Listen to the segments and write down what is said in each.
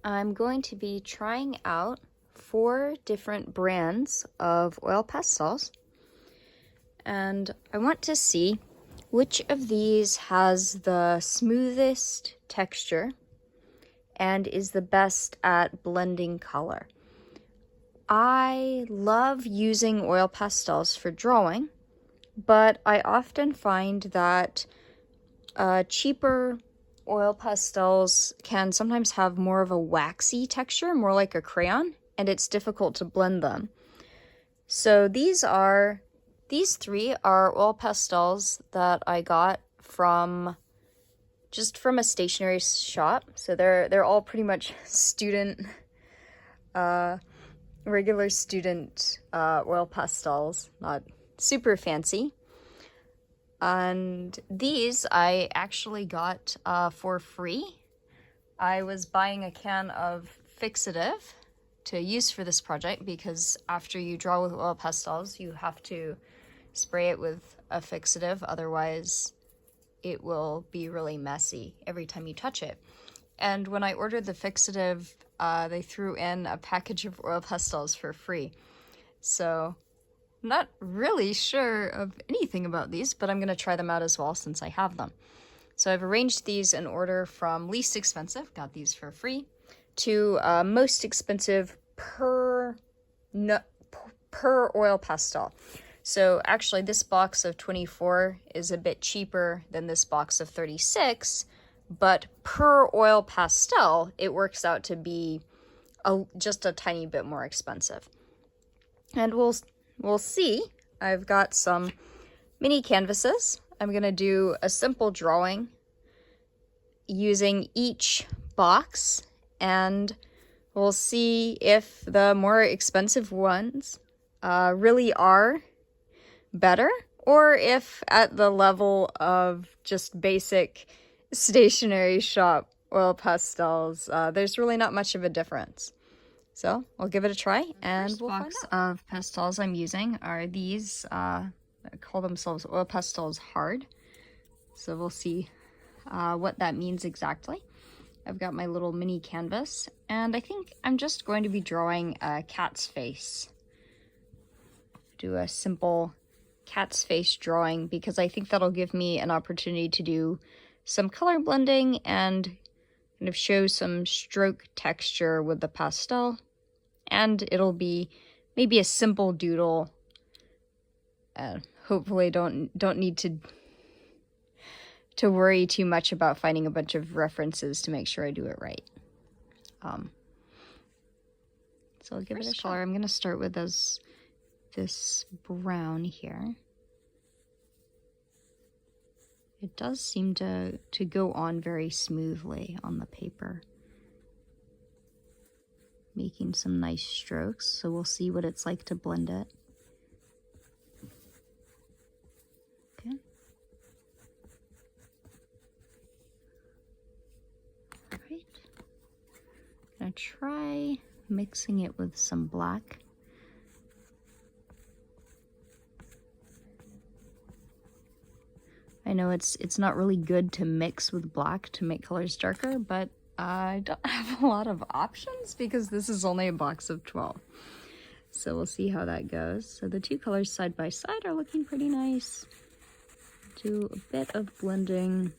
I'm going to be trying out 4 different brands of oil pastels, and I want to see which of these has the smoothest texture and is the best at blending color. I love using oil pastels for drawing, but I often find that cheaper oil pastels can sometimes have more of a waxy texture, more like a crayon, and it's difficult to blend them. So these 3 are oil pastels that I got from a stationery shop. So they're all pretty much regular student oil pastels, not super fancy. And these I actually got for free. I was buying a can of fixative to use for this project because after you draw with oil pastels, you have to spray it with a fixative, otherwise it will be really messy every time you touch it. And when I ordered the fixative, they threw in a package of oil pastels for free. So I'm not really sure of anything about these, but I'm going to try them out as well since I have them. So I've arranged these in order from least expensive, got these for free, to most expensive per oil pastel. So actually this box of 24 is a bit cheaper than this box of 36, but per oil pastel, it works out to be just a tiny bit more expensive. And we'll see. I've got some mini canvases. I'm going to do a simple drawing using each box, and we'll see if the more expensive ones really are better, or if at the level of just basic stationery shop oil pastels, there's really not much of a difference. So I'll give it a try, and we'll find out. The first box of pastels I'm using are these, they call themselves Oil Pastels Hard. So we'll see what that means exactly. I've got my little mini canvas, and I think I'm just going to be drawing a cat's face. Do a simple cat's face drawing because I think that'll give me an opportunity to do some color blending and kind of show some stroke texture with the pastel. And it'll be maybe a simple doodle. Hopefully don't need to worry too much about finding a bunch of references to make sure I do it right. So I'll give it a color. I'm going to start with this brown here. It does seem to go on very smoothly on the paper, making some nice strokes, so we'll see what it's like to blend it. Okay. All right. Gonna try mixing it with some black. I know it's not really good to mix with black to make colors darker, but I don't have a lot of options because this is only a box of 12. So we'll see how that goes. So the 2 colors side by side are looking pretty nice. Do a bit of blending.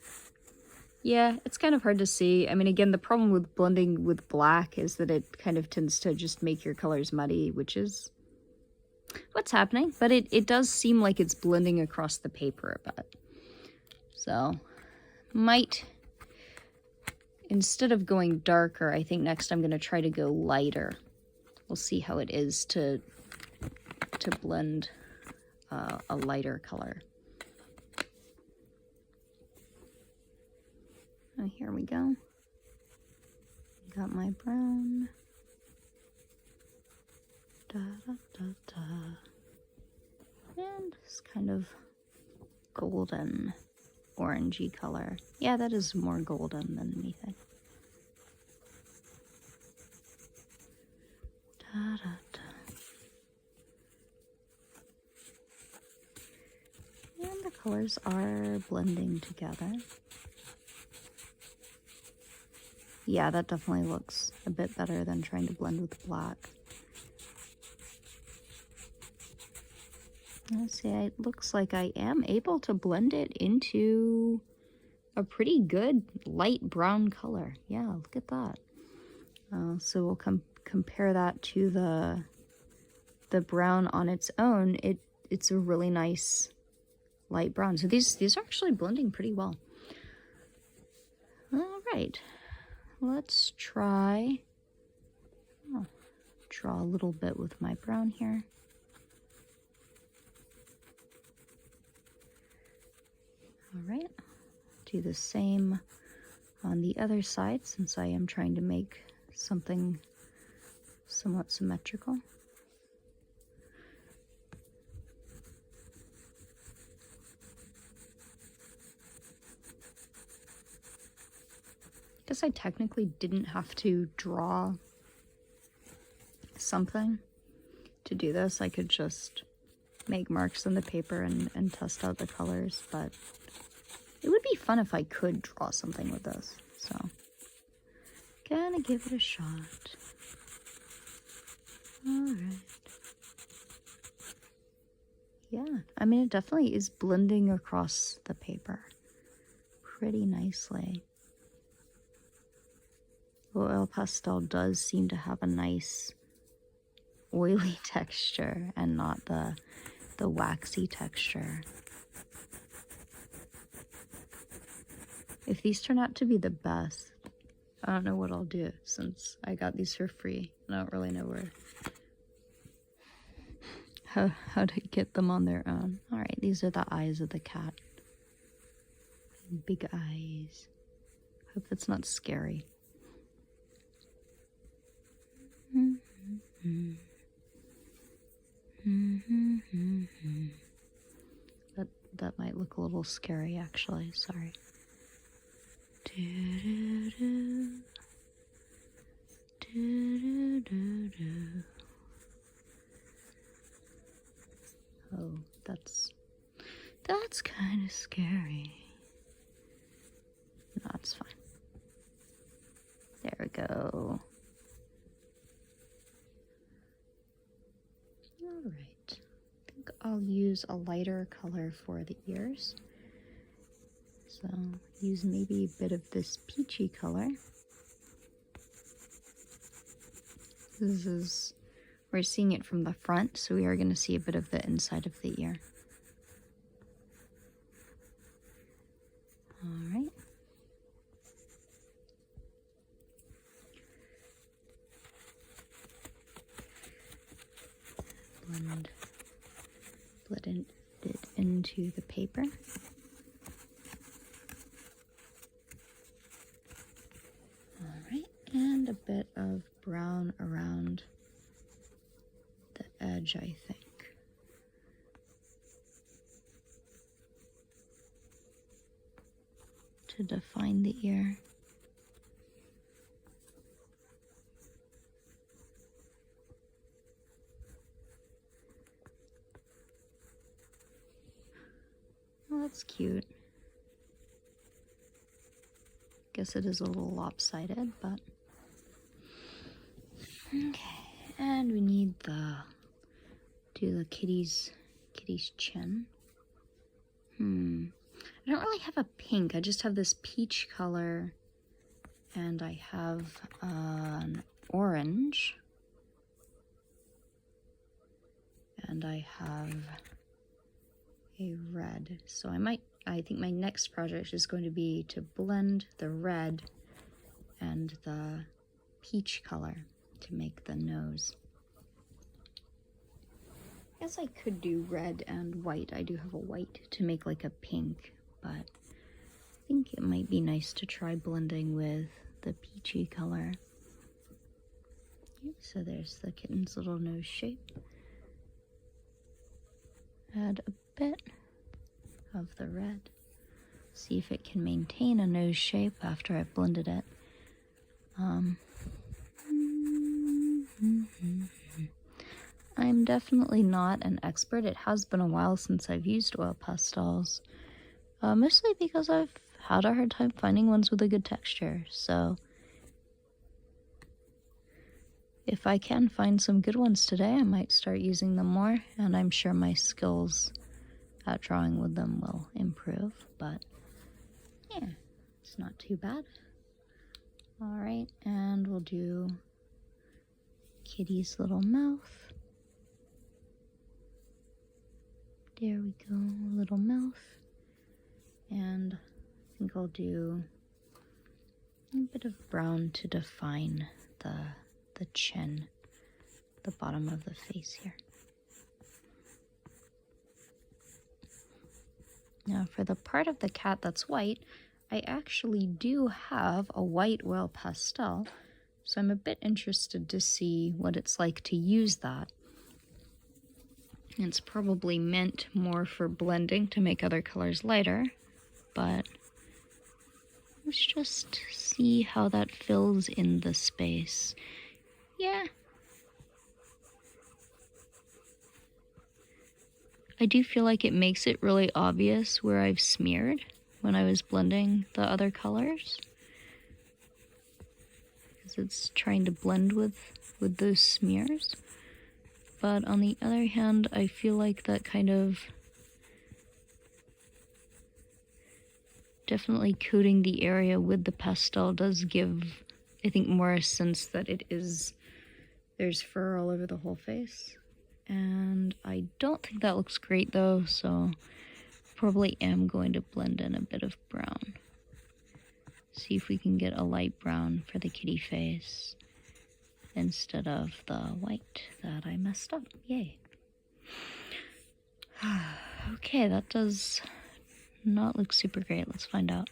Yeah, it's kind of hard to see. I mean, again, the problem with blending with black is that it kind of tends to just make your colors muddy, which is what's happening. But it does seem like it's blending across the paper a bit. So, instead of going darker, I think next I'm going to try to go lighter. We'll see how it is to blend a lighter color. Oh, here we go. Got my brown. Da, da, da, da. And this kind of golden orangey color. Yeah, that is more golden than anything. Da, da, da. And the colors are blending together. Yeah, that definitely looks a bit better than trying to blend with black. Let's see, it looks like I am able to blend it into a pretty good light brown color. Yeah, look at that. So we'll compare that to the brown on its own. It's a really nice light brown. So these are actually blending pretty well. All right, let's try. Draw a little bit with my brown here. All right, do the same on the other side since I am trying to make something somewhat symmetrical. I guess I technically didn't have to draw something to do this. I could just make marks on the paper and test out the colors, but it would be fun if I could draw something with this. So, gonna give it a shot. All right. Yeah, I mean, it definitely is blending across the paper pretty nicely. Oil pastel does seem to have a nice oily texture and not the waxy texture. If these turn out to be the best, I don't know what I'll do since I got these for free. I don't really know how to get them on their own. All right, these are the eyes of the cat. Big eyes. Hope that's not scary. That might look a little scary, actually. Sorry. Oh, that's kind of scary. No, it's fine. There we go. All right. I think I'll use a lighter color for the ears. So use maybe a bit of this peachy color. We're seeing it from the front, so we are going to see a bit of the inside of the ear. All right. Blend it into the paper. All right, and a bit of brown around the edge, I think. To define the ear. Well, that's cute. Guess it is a little lopsided, but okay. And we need do the kitty's chin. I don't really have a pink. I just have this peach color, and I have an orange, and I have a red. So I think my next project is going to be to blend the red and the peach color to make the nose. I guess I could do red and white. I do have a white to make like a pink, but I think it might be nice to try blending with the peachy color. So there's the kitten's little nose shape. Add a bit of the red. See if it can maintain a nose shape after I've blended it. I'm definitely not an expert. It has been a while since I've used oil pastels, mostly because I've had a hard time finding ones with a good texture. So if I can find some good ones today, I might start using them more, and I'm sure my skills at drawing with them will improve, but yeah, it's not too bad. All right, and we'll do Kitty's little mouth. There we go, little mouth. And I think I'll do a bit of brown to define the chin, the bottom of the face here. Now for the part of the cat that's white, I actually do have a white oil pastel, so I'm a bit interested to see what it's like to use that. It's probably meant more for blending to make other colors lighter, but let's just see how that fills in the space. Yeah. I do feel like it makes it really obvious where I've smeared when I was blending the other colors, because it's trying to blend with those smears. But on the other hand, I feel like that kind of definitely coating the area with the pastel does give, I think, more a sense that there's fur all over the whole face. And I don't think that looks great though, so probably am going to blend in a bit of brown. See if we can get a light brown for the kitty face instead of the white that I messed up. Yay. Okay, that does not look super great. Let's find out.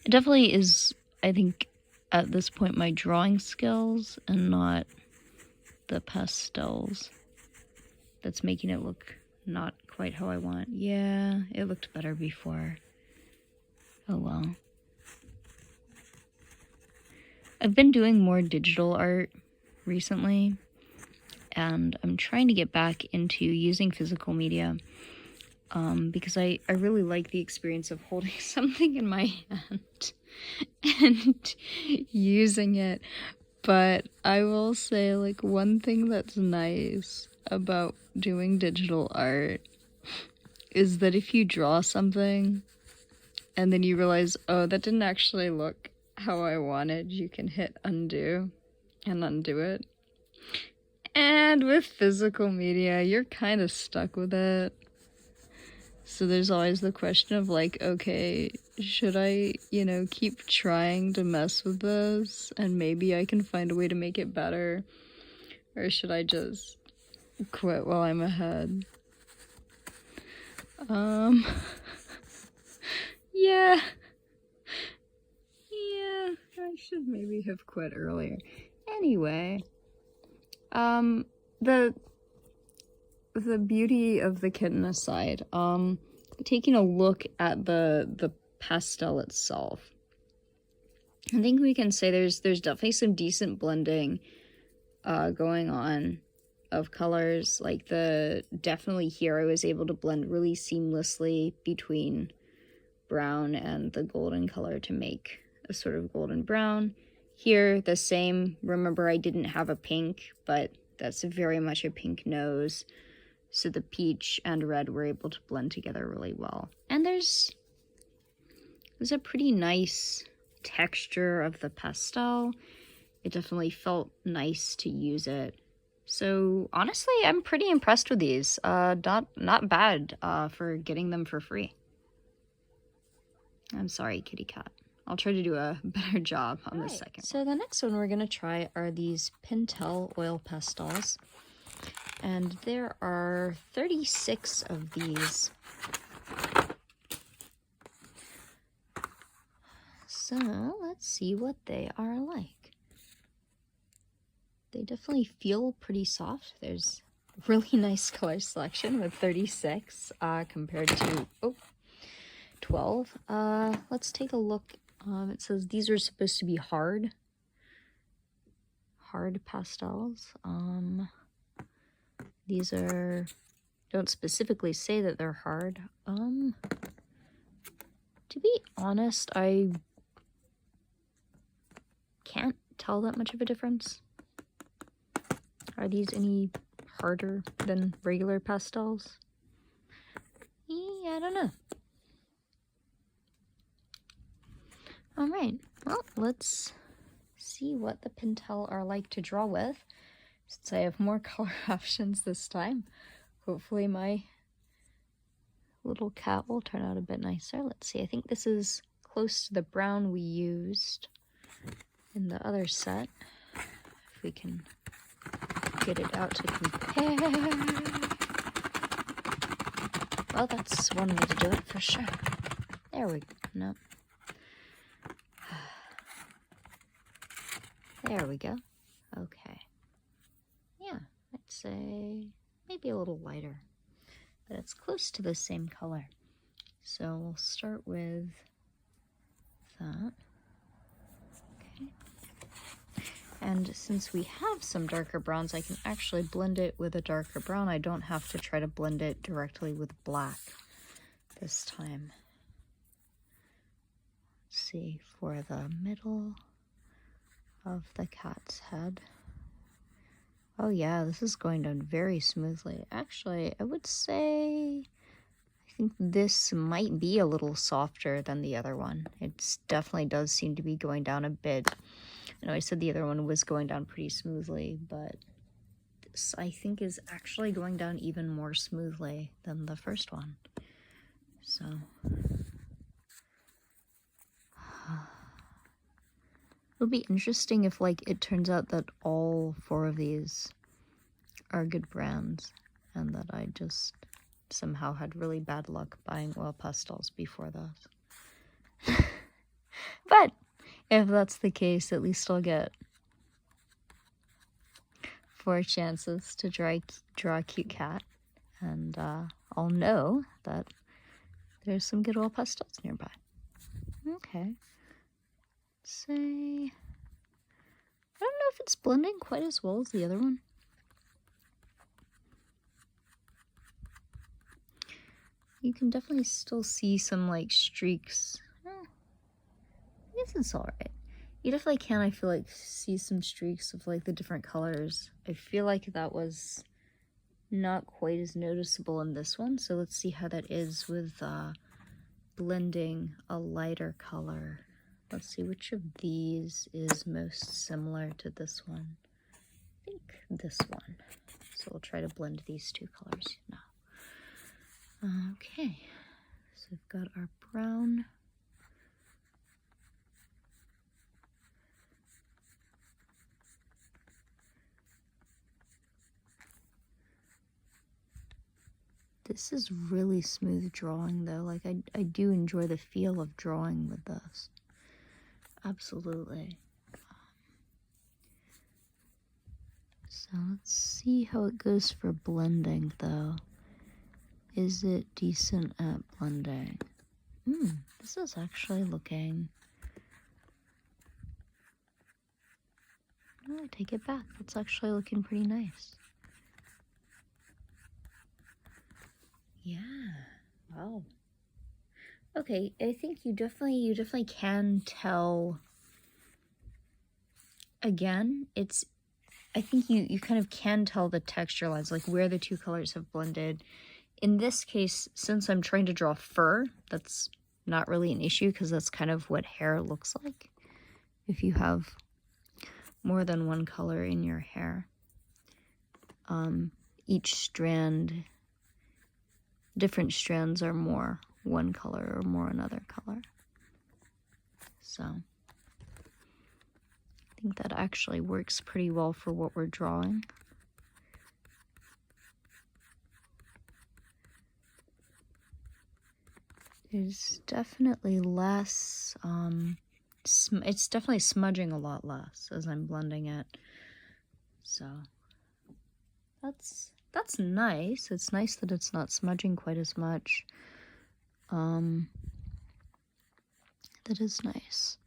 It definitely is, I think, at this point, my drawing skills and not the pastels that's making it look not quite how I want. Yeah, it looked better before. Oh well. I've been doing more digital art recently, and I'm trying to get back into using physical media because I really like the experience of holding something in my hand and using it. But I will say, like, one thing that's nice about doing digital art is that if you draw something and then you realize, oh, that didn't actually look how I wanted, you can hit undo and undo it. And with physical media, you're kind of stuck with it. So there's always the question of like, okay, should I, keep trying to mess with this and maybe I can find a way to make it better? Or should I just quit while I'm ahead? Yeah. Yeah, I should maybe have quit earlier. Anyway, the beauty of the kitten aside, taking a look at the pastel itself, I think we can say there's definitely some decent blending going on of colors. Like definitely here I was able to blend really seamlessly between brown and the golden color to make a sort of golden brown. Here the same. Remember, I didn't have a pink, but that's very much a pink nose, so the peach and red were able to blend together really well. And there's a pretty nice texture of the pastel. It definitely felt nice to use it. So honestly, I'm pretty impressed with these. Not bad for getting them for free. I'm sorry, kitty cat. I'll try to do a better job on the second one. So the next one we're going to try are these Pentel oil pastels. And there are 36 of these. So let's see what they are like. They definitely feel pretty soft. There's really nice color selection with 36 compared to 12. Let's take a look. It says these are supposed to be hard pastels. These don't specifically say that they're hard. To be honest, I can't tell that much of a difference. Are these any harder than regular pastels? I don't know. All right, well, let's see what the Pentel are like to draw with. Since I have more color options this time, hopefully my little cat will turn out a bit nicer. Let's see, I think this is close to the brown we used in the other set. If we can get it out to compare. Well, that's one way to do it for sure. There we go. No. There we go. Okay. Yeah, I'd say maybe a little lighter, but it's close to the same color. So we'll start with that. Okay. And since we have some darker browns, I can actually blend it with a darker brown. I don't have to try to blend it directly with black this time. Let's see, for the middle of the cat's head. Oh yeah, this is going down very smoothly. Actually, I would say I think this might be a little softer than the other one. It definitely does seem to be going down a bit. I know I said the other one was going down pretty smoothly, but this I think is actually going down even more smoothly than the first one. So it'll be interesting if like it turns out that all 4 of these are good brands and that I just somehow had really bad luck buying oil pastels before those. But if that's the case, at least I'll get 4 chances to draw a cute cat, and I'll know that there's some good oil pastels nearby. Okay. Say, I don't know if it's blending quite as well as the other one. You can definitely still see some like streaks. Oh, I guess it's alright. You definitely can, I feel like, see some streaks of like the different colors. I feel like that was not quite as noticeable in this one, so let's see how that is with blending a lighter color. Let's see which of these is most similar to this one. I think this one. So we'll try to blend these 2 colors now. Okay, so we've got our brown. This is really smooth drawing though. Like I do enjoy the feel of drawing with this. Absolutely. So let's see how it goes for blending though. Is it decent at blending? This is actually looking... Oh, I take it back. It's actually looking pretty nice. Yeah. Wow. Okay, I think you definitely can tell. Again, I think you kind of can tell the texture lines, like where the 2 colors have blended. In this case, since I'm trying to draw fur, that's not really an issue because that's kind of what hair looks like if you have more than one color in your hair. Each strand, different strands are more one color or more another color. So I think that actually works pretty well for what we're drawing. There's definitely less, it's definitely smudging a lot less as I'm blending it. So that's nice. It's nice that it's not smudging quite as much. That is nice.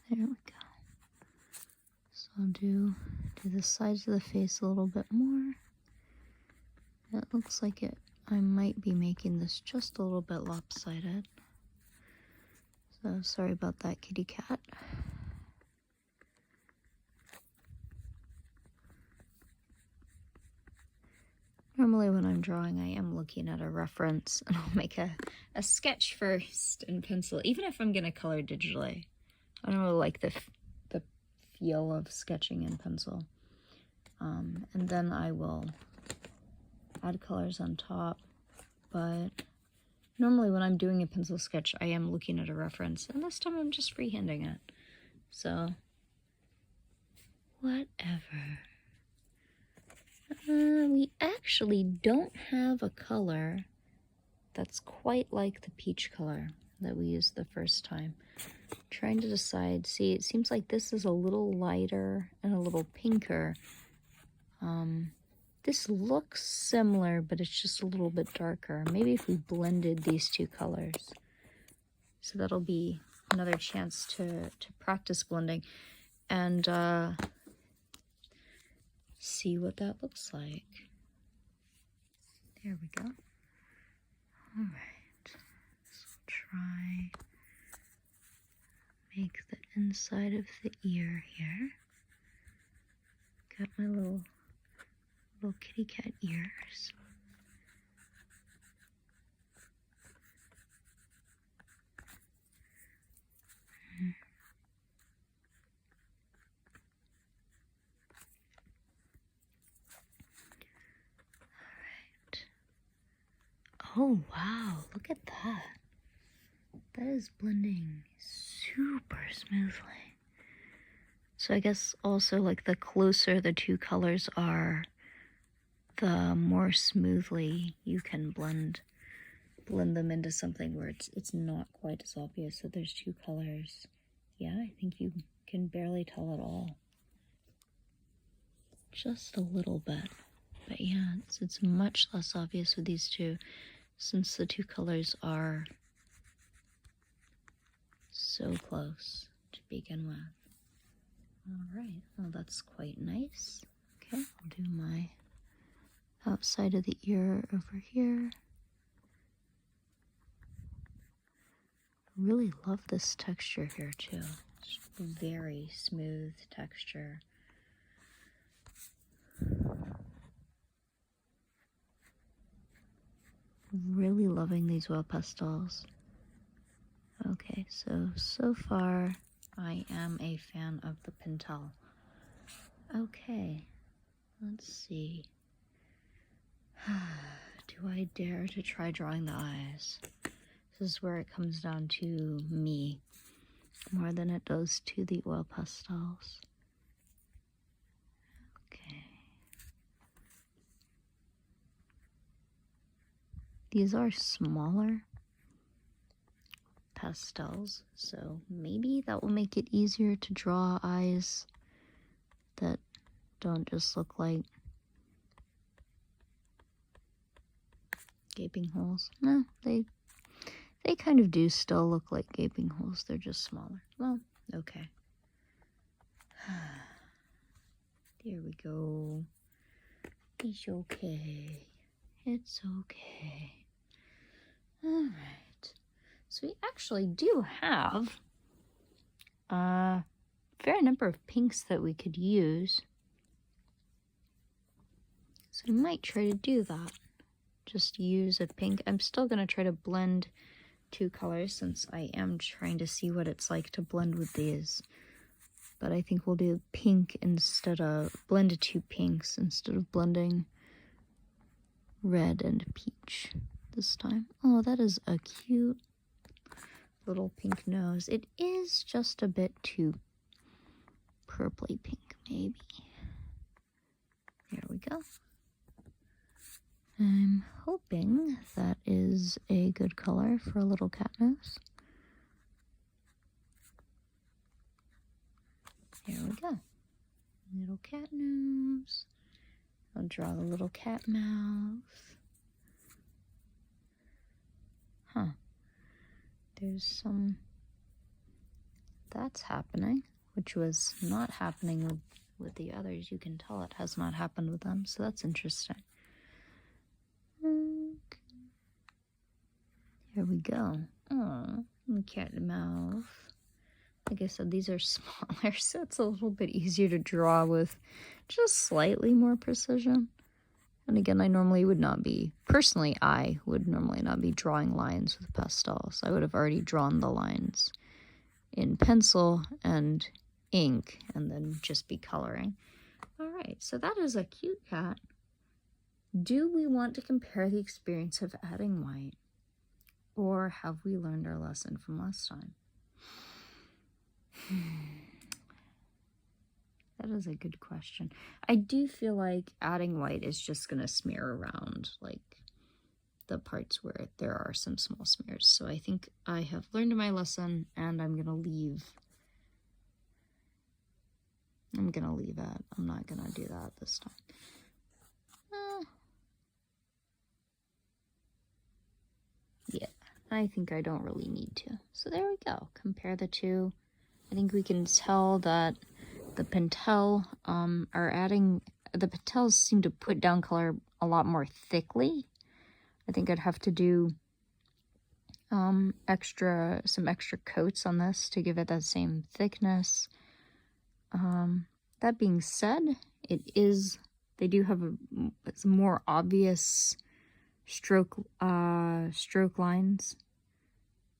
There we go. So I'll do the sides of the face a little bit more. It looks like I might be making this just a little bit lopsided. So sorry about that, kitty cat. Normally when I'm drawing, I am looking at a reference, and I'll make a sketch first in pencil, even if I'm going to color digitally. I don't really like the feel of sketching in pencil. And then I will add colors on top, but normally when I'm doing a pencil sketch, I am looking at a reference, and this time I'm just freehanding it. So, whatever. We actually don't have a color that's quite like the peach color that we used the first time. I'm trying to decide. See, it seems like this is a little lighter and a little pinker. This looks similar, but it's just a little bit darker. Maybe if we blended these two colors. So that'll be another chance to practice blending and see what that looks like. There we go. All right, so try make the inside of the ear here. Got my little kitty cat ears. Oh wow, look at that. That is blending super smoothly. So I guess also like the closer the two colors are, the more smoothly you can blend them into something where it's not quite as obvious that there's two colors. Yeah, I think you can barely tell at all. Just a little bit. But yeah, it's much less obvious with these two, since the two colors are so close to begin with. Alright, well that's quite nice. Okay, I'll do my outside of the ear over here. I really love this texture here too. It's very smooth texture. Really loving these oil pastels. Okay, so far I am a fan of the Pentel. Okay, let's see. Do I dare to try drawing the eyes? This is where it comes down to me more than it does to the oil pastels. Okay. These are smaller pastels, so maybe that will make it easier to draw eyes that don't just look like gaping holes. No, they kind of do still look like gaping holes. They're just smaller. Well, okay. There we go. It's okay. It's okay. Alright. So we actually do have a fair number of pinks that we could use. So I might try to do that. Just use a pink. I'm still going to try to blend two colors since I am trying to see what it's like to blend with these. But I think we'll do pink instead of, blend two pinks instead of blending red and peach this time. Oh, that is a cute little pink nose. It is just a bit too purpley pink, maybe. There we go. I'm hoping that is a good color for a little cat nose. There we go. Little cat nose. I'll draw the little cat mouth. Huh. There's some... That's happening, which was not happening with the others. You can tell it has not happened with them, so that's interesting. There we go. Oh, cat mouth. Like I said, these are smaller, so it's a little bit easier to draw with just slightly more precision. And again, I normally would not be, personally, I would normally not be drawing lines with pastels. I would have already drawn the lines in pencil and ink and then just be coloring. All right, so that is a cute cat. Do we want to compare the experience of adding white, or have we learned our lesson from last time? That is a good question. I do feel like adding white is just going to smear around like the parts where there are some small smears. So I think I have learned my lesson, and I'm going to leave. I'm going to leave it. I'm not going to do that this time. Yeah, I think I don't really need to. So there we go. Compare the two. I think we can tell that the Pentel are adding, the Pentels seem to put down color a lot more thickly. I think I'd have to do some extra coats on this to give it that same thickness. That being said, they do have a more obvious stroke lines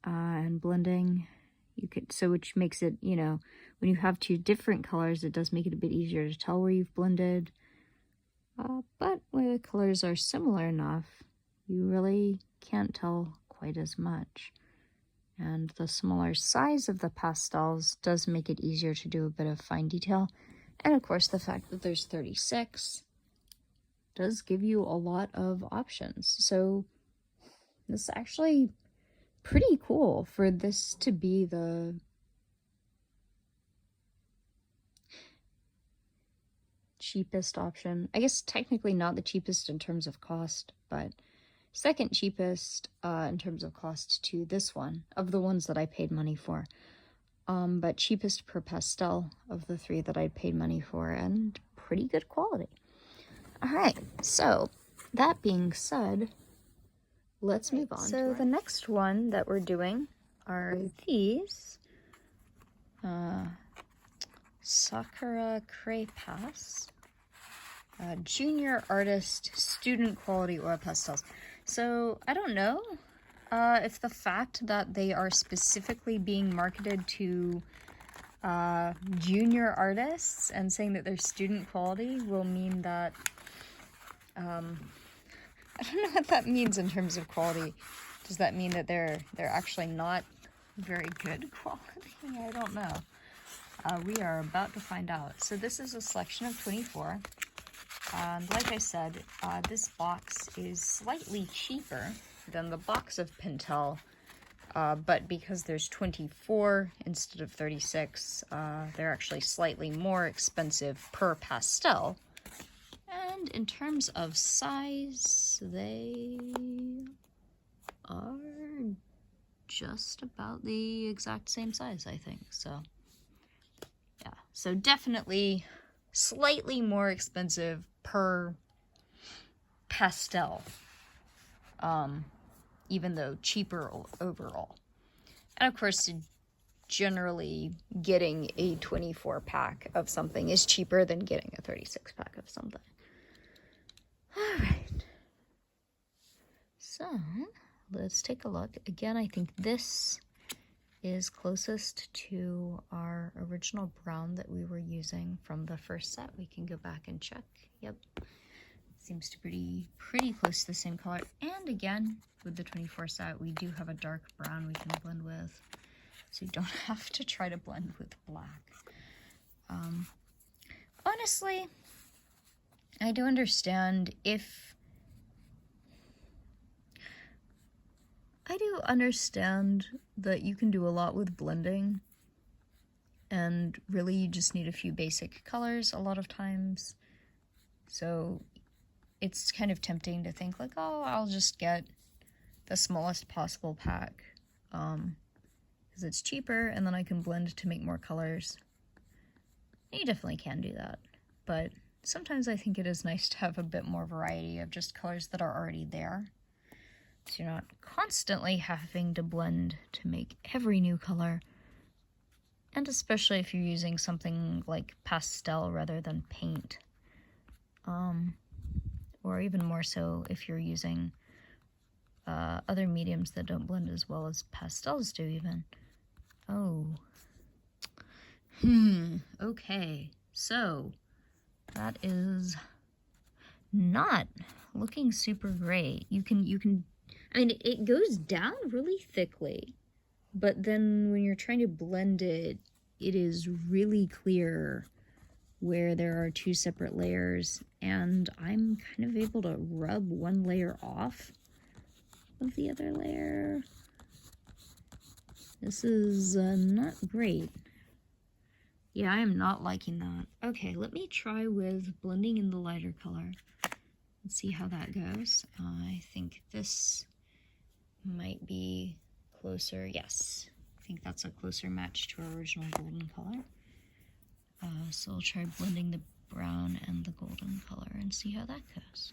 and blending. Which makes it, when you have two different colors, it does make it a bit easier to tell where you've blended. But where the colors are similar enough, you really can't tell quite as much. And the smaller size of the pastels does make it easier to do a bit of fine detail. And of course, the fact that there's 36 does give you a lot of options. So this is actually pretty cool for this to be the cheapest option. I guess technically not the cheapest in terms of cost, but second cheapest in terms of cost to this one, of the ones that I paid money for. But cheapest per pastel of the three that I paid money for, and pretty good quality. All right, so that being said, let's move on. So the next one that we're doing are these Sakura Crepas Junior Artist Student Quality Oil Pastels. So I don't know if the fact that they are specifically being marketed to junior artists and saying that they're student quality will mean that I don't know what that means in terms of quality. Does that mean that they're actually not very good quality? I don't know. We are about to find out. So this is a selection of 24. Like I said, this box is slightly cheaper than the box of Pentel, but because there's 24 instead of 36, they're actually slightly more expensive per pastel. And in terms of size, they are just about the exact same size, I think. So, yeah. So definitely slightly more expensive per pastel, even though cheaper overall. And of course, generally getting a 24 pack of something is cheaper than getting a 36 pack of something. All right, so let's take a look. Again, I think this is closest to our original brown that we were using from the first set. We can go back and check. Yep, seems to be pretty close to the same color. And again, with the 24 set, we do have a dark brown we can blend with, so you don't have to try to blend with black. Honestly, I do understand that you can do a lot with blending, and really you just need a few basic colors a lot of times. So it's kind of tempting to think like, oh, I'll just get the smallest possible pack because it's cheaper and then I can blend to make more colors. And you definitely can do that, but sometimes I think it is nice to have a bit more variety of just colors that are already there, so you're not constantly having to blend to make every new color. And especially if you're using something like pastel rather than paint. or even more so if you're using other mediums that don't blend as well as pastels do even. Oh. Okay. So that is not looking super great. You can, I mean, it goes down really thickly, but then when you're trying to blend it, it is really clear where there are two separate layers, and I'm kind of able to rub one layer off of the other layer. This is not great. Yeah, I am not liking that. Okay, let me try with blending in the lighter color. Let's see how that goes. I think this might be closer. Yes, I think that's a closer match to our original golden color. So I'll try blending the brown and the golden color and see how that goes.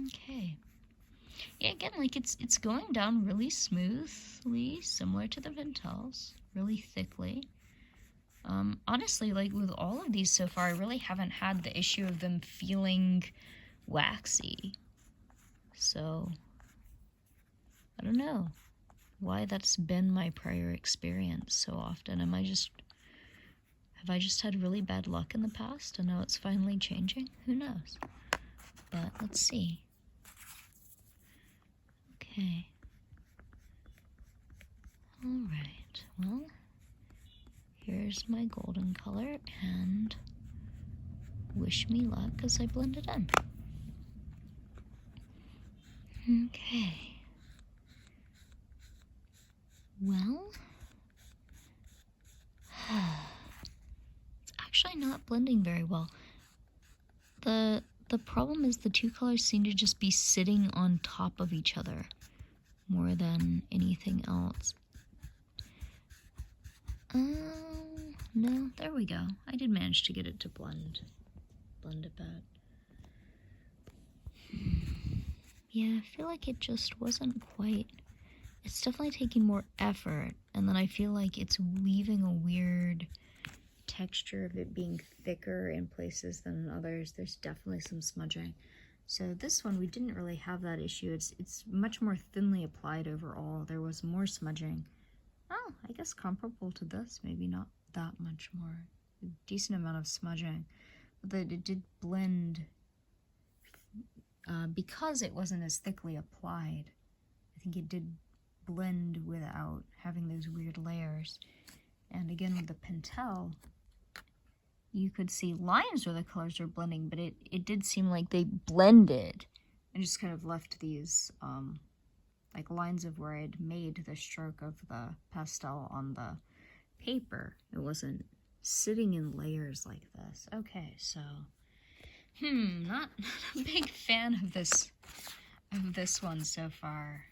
Okay. Yeah, again, like it's going down really smoothly, similar to the Pastels, really thickly. Honestly, like with all of these so far, I really haven't had the issue of them feeling waxy. So, I don't know why that's been my prior experience so often. Have I just had really bad luck in the past and now it's finally changing? Who knows? But let's see. Okay. Alright, well, here's my golden color, and wish me luck as I blend it in. Okay. Well, it's actually not blending very well. The problem is the two colors seem to just be sitting on top of each other more than anything else. No, there we go. I did manage to get it to blend a bit. Yeah, I feel like it just wasn't quite, it's definitely taking more effort, and then I feel like it's leaving a weird texture of it being thicker in places than in others. There's definitely some smudging. So this one, we didn't really have that issue. It's much more thinly applied overall. There was more smudging. Oh, I guess comparable to this, maybe not that much more. A decent amount of smudging. But it did blend, because it wasn't as thickly applied, I think it did blend without having those weird layers. And again, with the Pentel, you could see lines where the colors are blending, but it did seem like they blended and just kind of left these like lines of where I'd made the stroke of the pastel on the paper. It wasn't sitting in layers like this. Okay, so not a big fan of this one so far.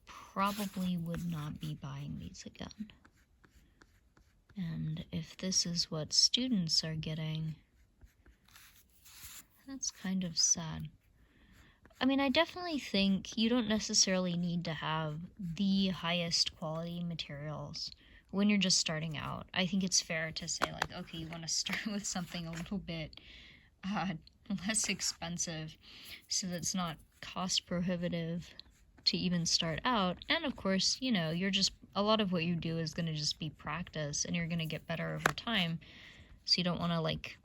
Probably would not be buying these again. And if this is what students are getting, that's kind of sad. I mean, I definitely think you don't necessarily need to have the highest quality materials when you're just starting out. I think it's fair to say, like, okay, you want to start with something a little bit less expensive so that it's not cost prohibitive to even start out. And of course, you know, a lot of what you do is going to just be practice, and you're going to get better over time. So you don't want to, like,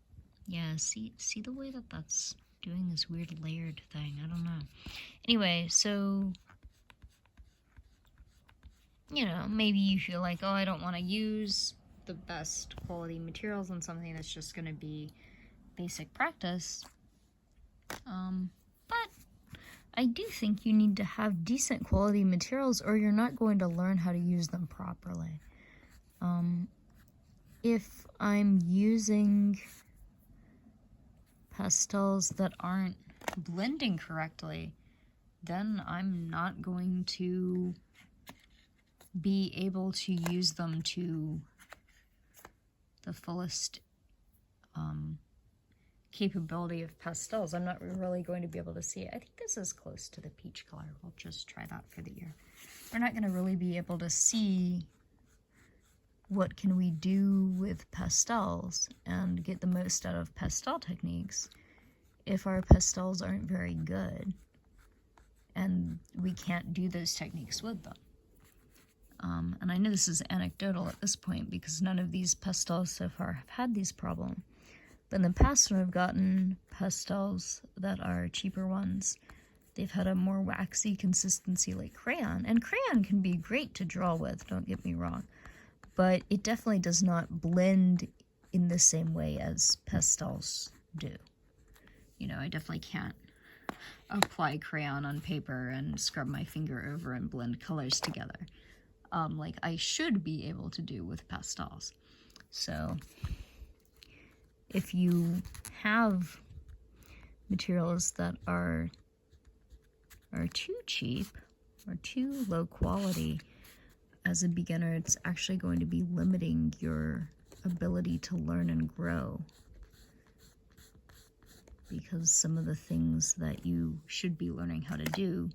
yeah, see the way that that's doing this weird layered thing. I don't know. Anyway, so, you know, maybe you feel like, oh, I don't want to use the best quality materials on something that's just going to be basic practice. But I do think you need to have decent quality materials or you're not going to learn how to use them properly. If I'm using pastels that aren't blending correctly, then I'm not going to be able to use them to the fullest capability of pastels. I'm not really going to be able to see it. I think this is close to the peach color. We'll just try that for the ear. We're not going to really be able to see what can we do with pastels and get the most out of pastel techniques if our pastels aren't very good and we can't do those techniques with them. And I know this is anecdotal at this point because none of these pastels so far have had these problems. But in the past, when I've gotten pastels that are cheaper ones, they've had a more waxy consistency like crayon. And crayon can be great to draw with, don't get me wrong. But it definitely does not blend in the same way as pastels do. You know, I definitely can't apply crayon on paper and scrub my finger over and blend colors together. Like I should be able to do with pastels. So if you have materials that are too cheap or too low quality, as a beginner, it's actually going to be limiting your ability to learn and grow, because some of the things that you should be learning how to do,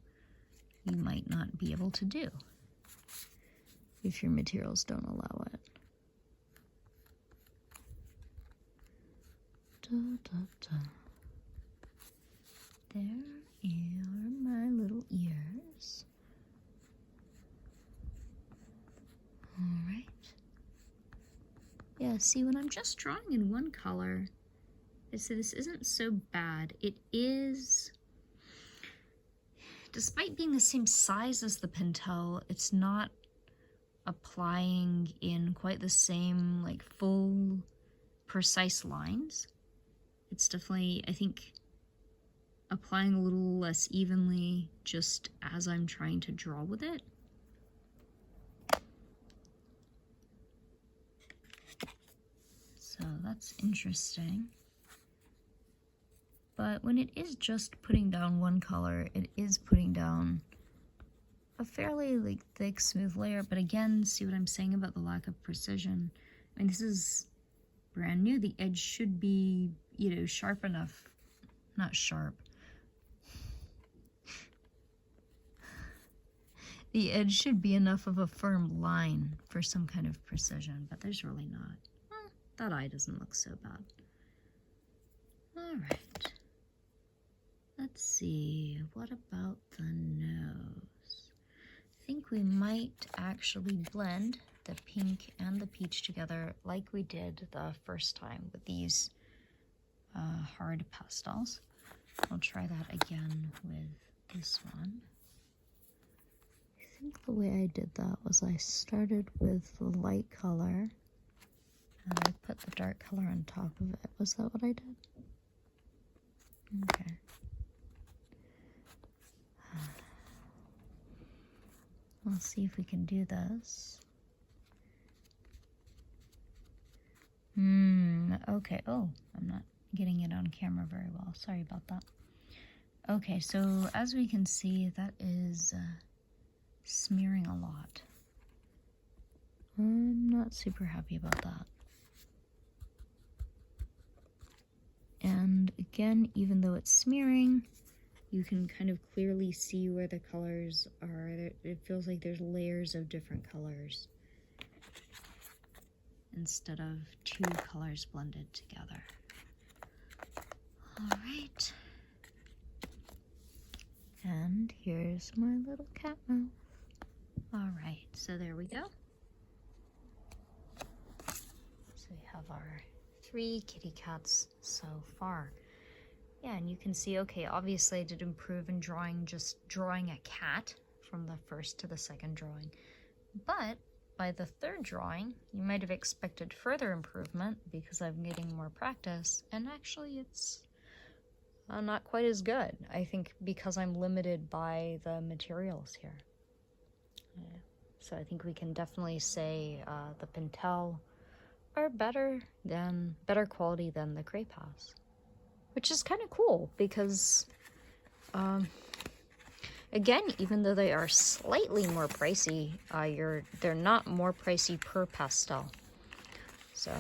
you might not be able to do if your materials don't allow it. Da, da, da. There are my little ears. Alright. Yeah, see, when I'm just drawing in one color, I say this isn't so bad. It is, despite being the same size as the Pentel, it's not applying in quite the same, like, full, precise lines. It's definitely, I think, applying a little less evenly just as I'm trying to draw with it. So that's interesting. But when it is just putting down one color, it is putting down a fairly like thick, smooth layer. But again, see what I'm saying about the lack of precision? I mean, this is brand new. The edge should be, you know, sharp enough. Not sharp. The edge should be enough of a firm line for some kind of precision, but there's really not. That eye doesn't look so bad. All right. Let's see, what about the nose? I think we might actually blend the pink and the peach together like we did the first time with these hard pastels. I'll try that again with this one. I think the way I did that was I started with the light color and I put the dark color on top of it. Was that what I did? Okay. Let's see if we can do this. Okay. Oh, I'm not getting it on camera very well. Sorry about that. Okay, so as we can see, that is smearing a lot. I'm not super happy about that. And again, even though it's smearing, you can kind of clearly see where the colors are. It feels like there's layers of different colors instead of two colors blended together. All right. And here's my little cat mouth. All right, so there we go. So we have our 3 kitty cats so far. Yeah, and you can see, okay, obviously I did improve in drawing, just drawing a cat from the first to the second drawing. But by the third drawing, you might have expected further improvement because I'm getting more practice, and actually it's not quite as good. I think because I'm limited by the materials here. Yeah. So I think we can definitely say the Pentel are better quality than the Craypas, which is kind of cool because, again, even though they are slightly more pricey, they're not more pricey per pastel. So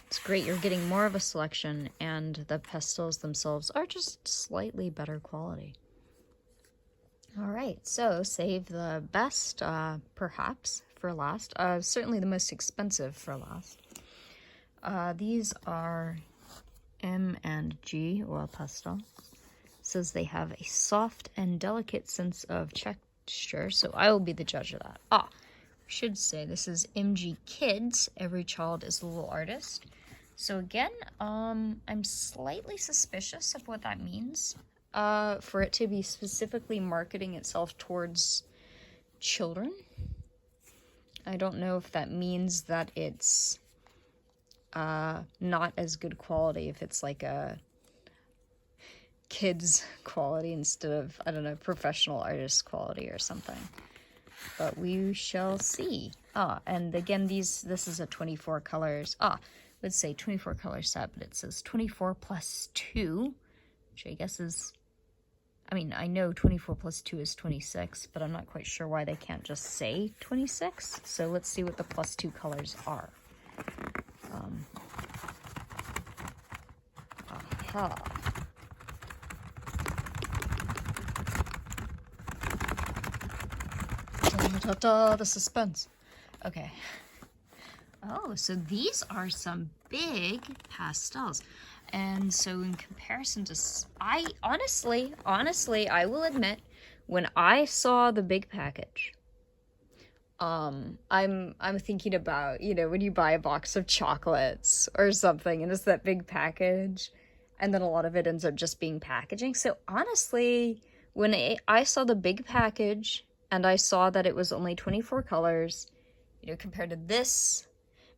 it's great. You're getting more of a selection, and the pastels themselves are just slightly better quality. All right, so save the best, perhaps, for last. Certainly the most expensive for last. These are M&G Oil Pastel. It says they have a soft and delicate sense of texture, so I will be the judge of that. I should say this is MG Kids. Every child is a little artist. So again, I'm slightly suspicious of what that means. For it to be specifically marketing itself towards children. I don't know if that means that it's not as good quality, if it's like a kids quality instead of, I don't know, professional artist quality or something. But we shall see. And again, this is a 24 colors. I would say 24 color set, but it says 24 plus 2, which I guess is, I mean, I know 24 plus 2 is 26, but I'm not quite sure why they can't just say 26. So let's see what the plus 2 colors are. The suspense. Okay. Oh, so these are some big pastels. And so in comparison to, I honestly, I will admit, when I saw the big package, I'm thinking about, you know, when you buy a box of chocolates or something and it's that big package, and then a lot of it ends up just being packaging. So honestly, when I saw the big package and I saw that it was only 24 colors, you know, compared to this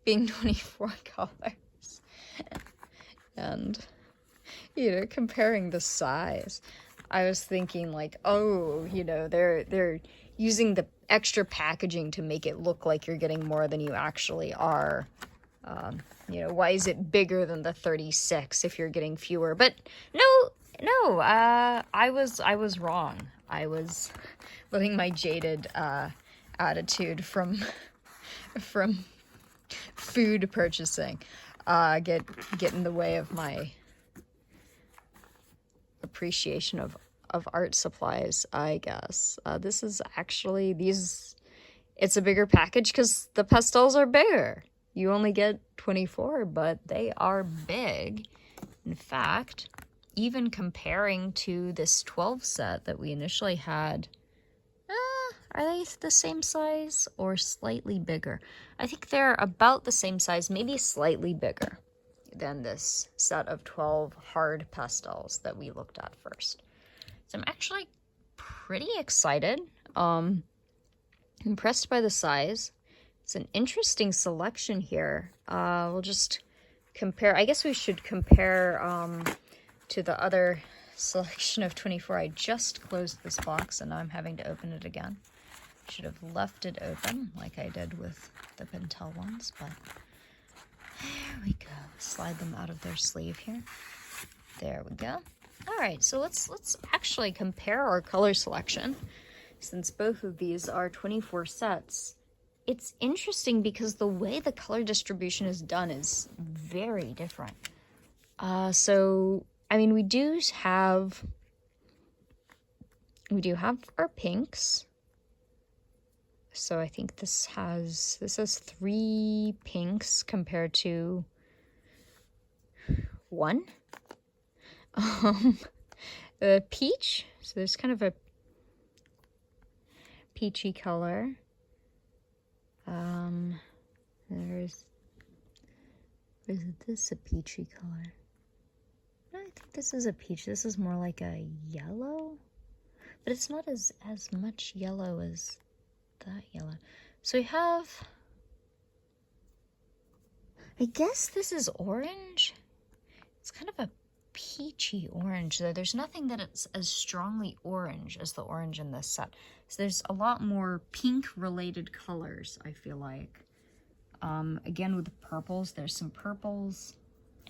being 24 colors, and, you know, comparing the size, I was thinking like, oh, you know, they're using the extra packaging to make it look like you're getting more than you actually are. You know, why is it bigger than the 36 if you're getting fewer? But no, I was wrong. I was letting my jaded attitude from food purchasing get in the way of my appreciation of art supplies, I guess. This is actually, it's a bigger package because the pastels are bigger. You only get 24, but they are big. In fact, even comparing to this 12 set that we initially had, are they the same size or slightly bigger? I think they're about the same size, maybe slightly bigger than this set of 12 hard pastels that we looked at first. So I'm actually pretty excited. Impressed by the size. It's an interesting selection here. We'll just compare. I guess we should compare to the other selection of 24. I just closed this box and now I'm having to open it again. Should have left it open like I did with the Pentel ones, but there we go. Slide them out of their sleeve here. There we go. All right, so let's actually compare our color selection. Since both of these are 24 sets, it's interesting because the way the color distribution is done is very different. So, I mean, we do have our pinks. So I think this has 3 pinks compared to 1. The peach, so there's kind of a peachy color. Is this a peachy color? No, I think this is a peach. This is more like a yellow, but it's not as much yellow as that yellow. So we have, I guess this is orange. It's kind of a peachy orange, though. There's nothing that it's as strongly orange as the orange in this set. So there's a lot more pink related colors, I feel like. Again, with the purples, there's some purples.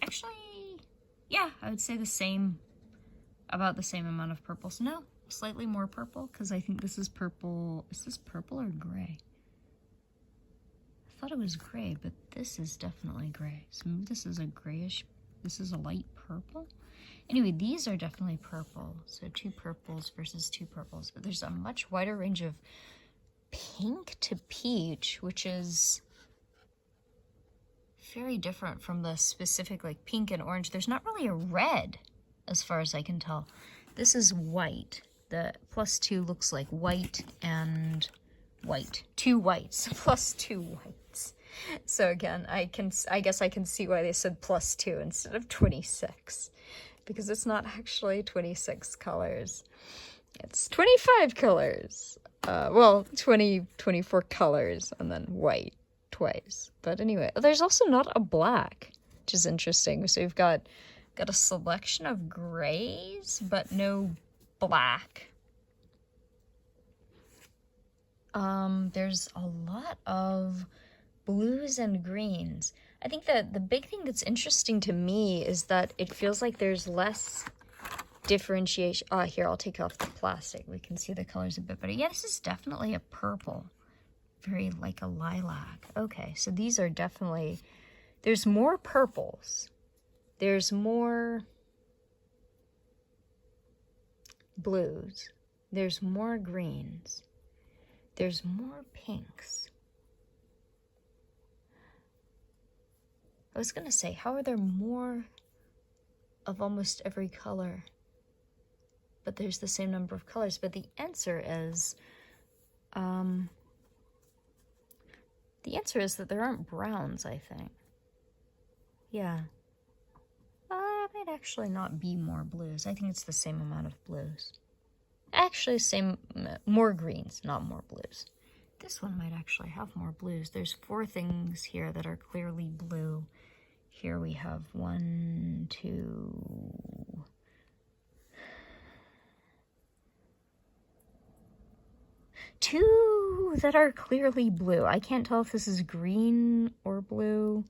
Actually, yeah, I would say about the same amount of purples. No, slightly more purple, because I think this is purple. Is this purple or gray? I thought it was gray, but this is definitely gray. So maybe this is a grayish, this is a light purple. Anyway, these are definitely purple. So 2 purples versus 2 purples, but there's a much wider range of pink to peach, which is very different from the specific like pink and orange. There's not really a red as far as I can tell. This is white. The +2 looks like white and white. 2 whites plus 2 whites. So again, I guess I can see why they said +2 instead of 26, because it's not actually 26 colors. It's 25 colors. Well, 24 colors and then white twice. But anyway, there's also not a black, which is interesting. So we've got a selection of grays, but no black. There's a lot of blues and greens. I think that the big thing that's interesting to me is that it feels like there's less differentiation. Here, I'll take off the plastic. We can see the colors a bit better. Yeah, this is definitely a purple. Very like a lilac. Okay, so these are definitely, there's more purples. There's more blues. There's more greens. There's more pinks. I was gonna say, how are there more of almost every color, but there's the same number of colors? But the answer is that there aren't browns, I think. Yeah. It might actually not be more blues. I think it's the same amount of blues. Actually, more greens, not more blues. This one might actually have more blues. There's 4 things here that are clearly blue. Here we have 1, 2, 2 that are clearly blue. I can't tell if this is green or blue.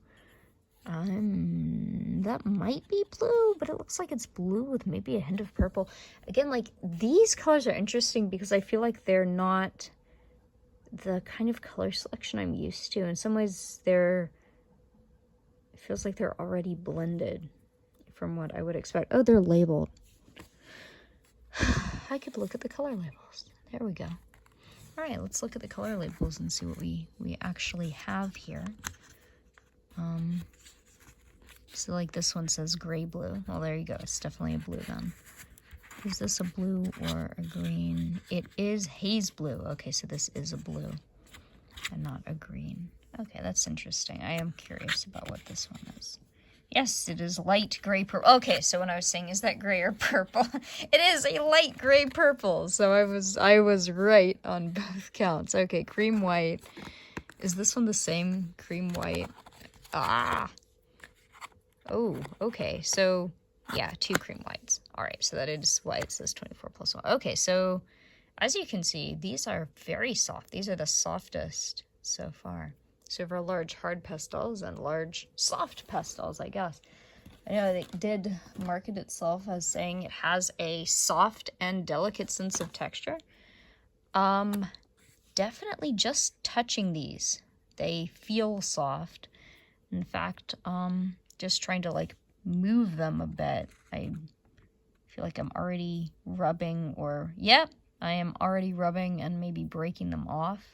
That might be blue, but it looks like it's blue with maybe a hint of purple. Again, like, these colors are interesting because I feel like they're not the kind of color selection I'm used to. In some ways, it feels like they're already blended from what I would expect. Oh, they're labeled. I could look at the color labels. There we go. All right, let's look at the color labels and see what we actually have here. So like this one says gray blue. Well, there you go. It's definitely a blue then. Is this a blue or a green? It is haze blue. Okay, so this is a blue and not a green. Okay, that's interesting. I am curious about what this one is. Yes, it is light gray purple. Okay, so when I was saying, is that gray or purple? It is a light gray purple. So I was right on both counts. Okay, cream white. Is this one the same cream white? Oh, okay. So, yeah, 2 cream whites. All right, so that is why it says 24 plus 1. Okay, so as you can see, these are very soft. These are the softest so far. So for large hard pastels and large soft pastels, I guess. I know it did market itself as saying it has a soft and delicate sense of texture. Definitely just touching these, they feel soft. In fact, just trying to like move them a bit, I feel like I'm already rubbing, or yep, I am already rubbing and maybe breaking them off.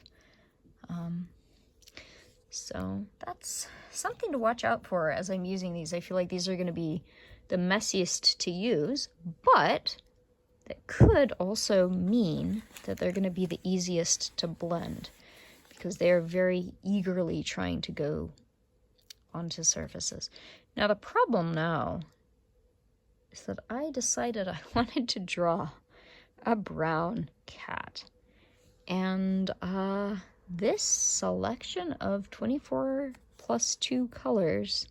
So that's something to watch out for as I'm using these. I feel like these are going to be the messiest to use, but that could also mean that they're going to be the easiest to blend because they are very eagerly trying to go onto surfaces. Now the problem now is that I decided I wanted to draw a brown cat, and this selection of 24 plus 2 colors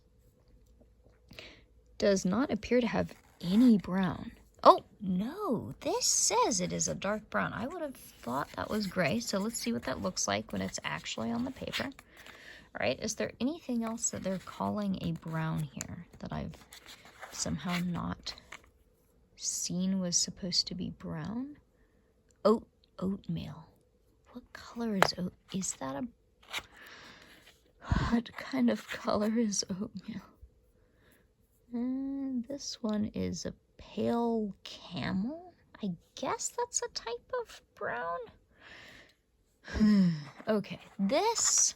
does not appear to have any brown. Oh, no, this says it is a dark brown. I would have thought that was gray, so let's see what that looks like when it's actually on the paper. All right, is there anything else that they're calling a brown here that I've somehow not seen was supposed to be brown? Oatmeal. What color is oat? Is that a... What kind of color is oatmeal? This one is a pale camel. I guess that's a type of brown. Okay, this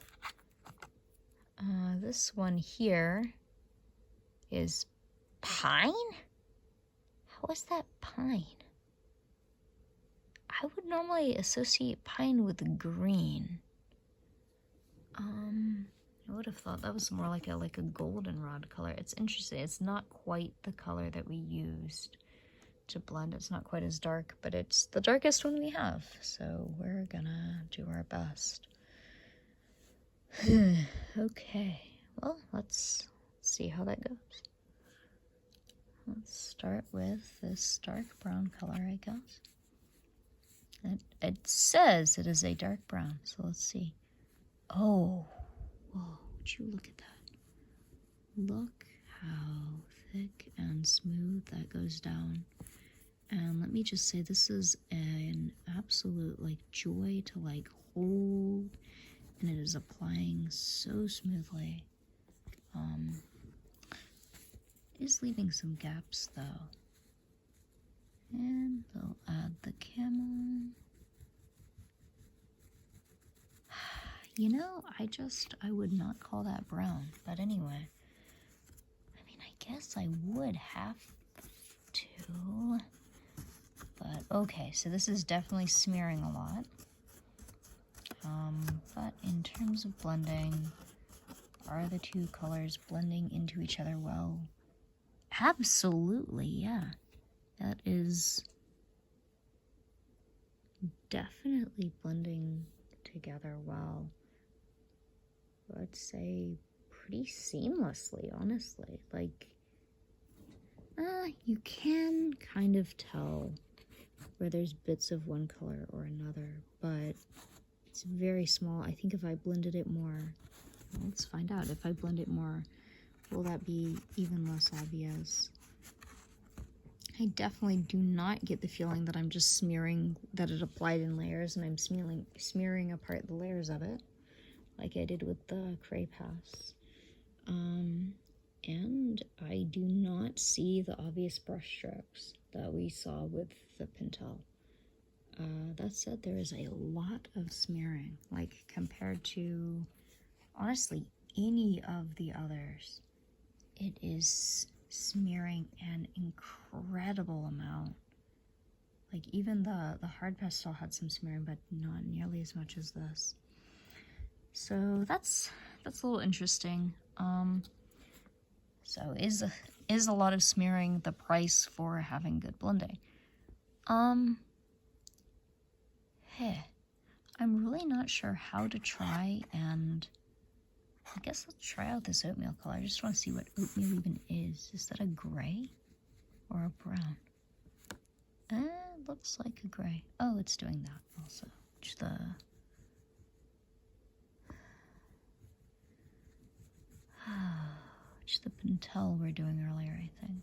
one here is pine? How is that pine? I would normally associate pine with green. I would have thought that was more like a goldenrod color. It's interesting. It's not quite the color that we used to blend. It's not quite as dark, but it's the darkest one we have. So we're gonna do our best. Okay, well, let's see how that goes. Let's start with this dark brown color, I guess. It says it is a dark brown, so let's see. Oh, whoa, would you look at that? Look how thick and smooth that goes down. And let me just say, this is an absolute joy to hold, and it is applying so smoothly. It is leaving some gaps though. And they'll add the camel. You know, I would not call that brown, but anyway. I mean, I guess I would have to. But okay, so this is definitely smearing a lot. But in terms of blending, are the two colors blending into each other well? Absolutely, yeah. That is definitely blending together well. I'd say pretty seamlessly, honestly. You can kind of tell where there's bits of one color or another, but it's very small. I think if I blended it more, let's find out. If I blend it more, will that be even less obvious? I definitely do not get the feeling that I'm just smearing, that it applied in layers and I'm smearing apart the layers of it, like I did with the Try Pass. And I do not see the obvious brush strokes that we saw with the Pentel. That said, there is a lot of smearing, compared to, honestly, any of the others. It is smearing an incredible amount. Even the hard pastel had some smearing, but not nearly as much as this. So that's a little interesting. So is a lot of smearing the price for having good blending? Hey, I'm really not sure how to try, and I guess let's try out this oatmeal color. I just want to see what oatmeal even is. Is that a gray or a brown? It looks like a gray. Oh, it's doing that also. Which the Pentel we're doing earlier, I think.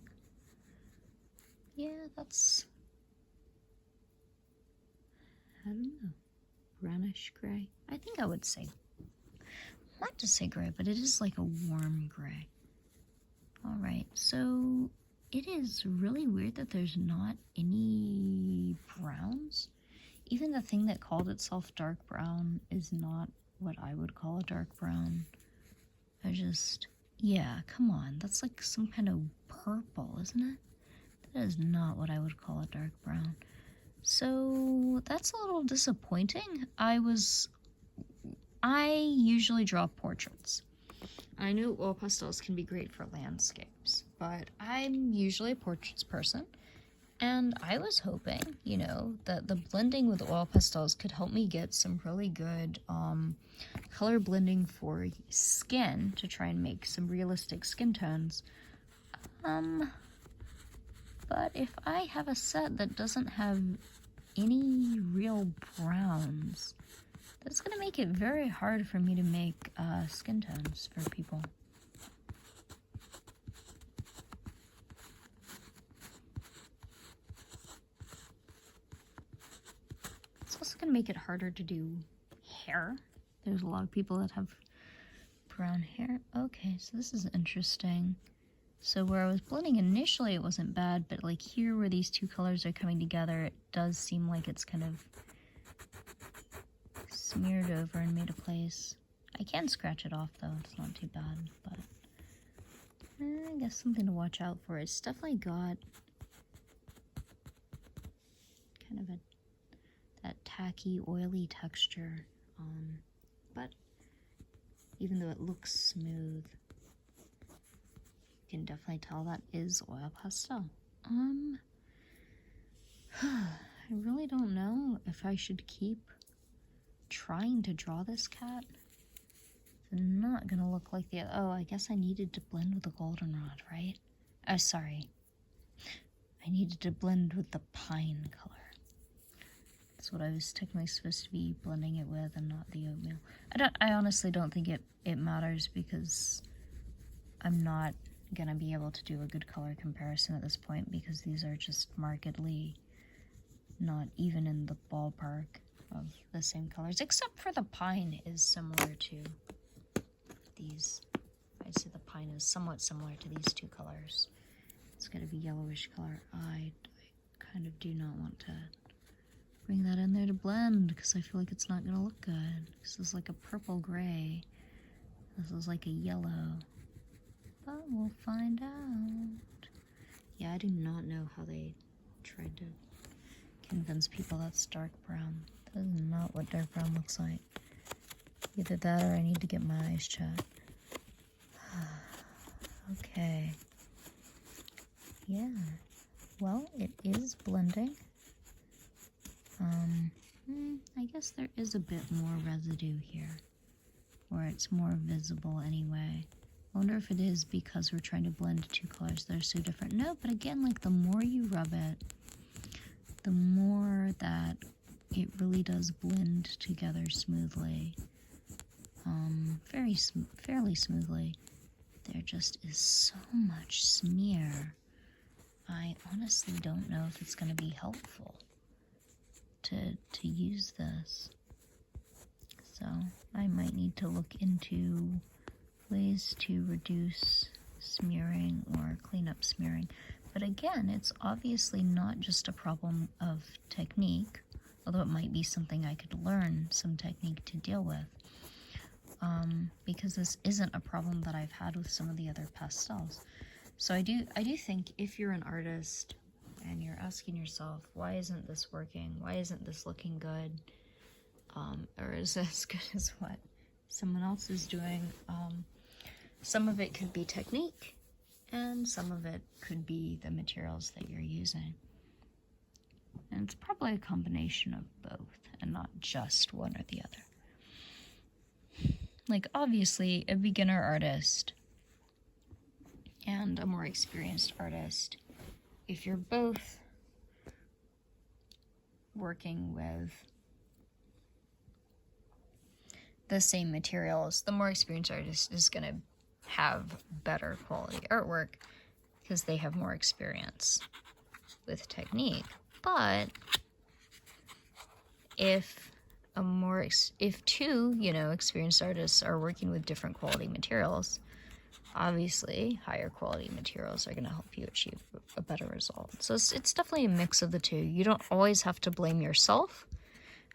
Yeah, that's, I don't know, brownish gray. I think I would say, not to say gray, but it is like a warm gray. All right, so it is really weird that there's not any browns. Even the thing that called itself dark brown is not what I would call a dark brown. Yeah, come on, that's like some kind of purple, isn't it? That is not what I would call a dark brown. So that's a little disappointing. I usually draw portraits. I know oil pastels can be great for landscapes, but I'm usually a portraits person. And I was hoping, that the blending with oil pastels could help me get some really good color blending for skin to try and make some realistic skin tones. But if I have a set that doesn't have any real browns, that's going to make it very hard for me to make skin tones for people. It's also going to make it harder to do hair. There's a lot of people that have brown hair. Okay, so this is interesting. So where I was blending initially, it wasn't bad, but here where these two colors are coming together, it does seem like it's kind of smeared over and made a place. I can scratch it off though, it's not too bad, but I guess something to watch out for. It's definitely got kind of that tacky, oily texture, but even though it looks smooth, you can definitely tell that is oil pastel. I really don't know if I should keep trying to draw this cat. It's not gonna look like the, oh, I guess I needed to blend with the goldenrod, right? Oh, sorry. I needed to blend with the pine color. That's what I was technically supposed to be blending it with, and not the oatmeal. I honestly don't think it matters, because I'm not gonna be able to do a good color comparison at this point, because these are just markedly not even in the ballpark of the same colors, except for the pine is similar to these. I'd say the pine is somewhat similar to these two colors. It's gonna be yellowish color. I kind of do not want to bring that in there to blend, because I feel like it's not gonna look good. This is like a purple gray. This is like a yellow. But we'll find out. Yeah, I do not know how they tried to convince people that's dark brown. That is not what dark brown looks like. Either that or I need to get my eyes checked. Okay. Yeah. Well, it is blending. I guess there is a bit more residue here, or it's more visible anyway. I wonder if it is because we're trying to blend two colors that are so different. No, but again, like the more you rub it, the more that it really does blend together smoothly. Fairly smoothly. There just is so much smear. I honestly don't know if it's going to be helpful to use this. So I might need to look into ways to reduce smearing or clean up smearing. But again, it's obviously not just a problem of technique, although it might be something I could learn some technique to deal with. Because this isn't a problem that I've had with some of the other pastels. So I do think if you're an artist and you're asking yourself, why isn't this working? Why isn't this looking good? Or is this as good as what someone else is doing? Some of it could be technique, and some of it could be the materials that you're using. And it's probably a combination of both, and not just one or the other. Like, obviously, a beginner artist and a more experienced artist, if you're both working with the same materials, the more experienced artist is going to have better quality artwork because they have more experience with technique. But if two, experienced artists are working with different quality materials, obviously higher quality materials are going to help you achieve a better result. So it's definitely a mix of the two. You don't always have to blame yourself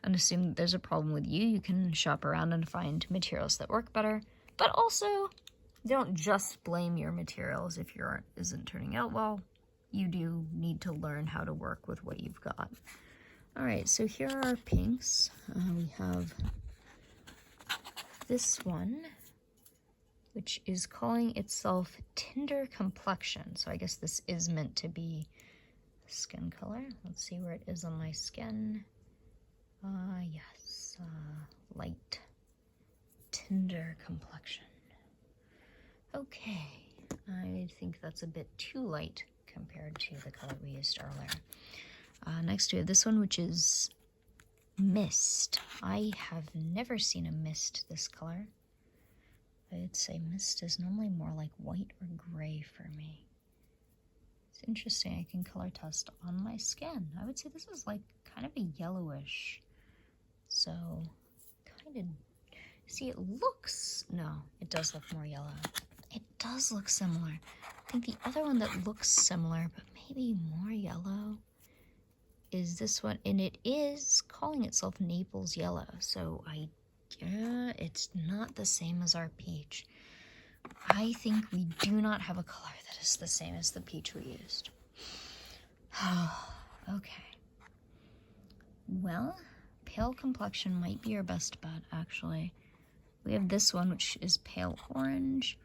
and assume that there's a problem with you. You can shop around and find materials that work better, but also don't just blame your materials if your art isn't turning out well. You do need to learn how to work with what you've got. All right, so here are our pinks. We have this one, which is calling itself Tinder Complexion. So I guess this is meant to be skin color. Let's see where it is on my skin. Yes, light Tinder Complexion. Okay, I think that's a bit too light compared to the color we used earlier. Next we have this one, which is Mist. I have never seen a mist this color. I'd say mist is normally more like white or gray for me. It's interesting, I can color test on my skin. I would say this is like kind of a yellowish. So, kind of, see it looks, no, it does look more yellow. It does look similar. I think the other one that looks similar, but maybe more yellow, is this one, and it is calling itself Naples Yellow, so yeah, it's not the same as our peach. I think we do not have a color that is the same as the peach we used. Okay. Well, pale complexion might be our best bet, actually. We have this one, which is pale orange,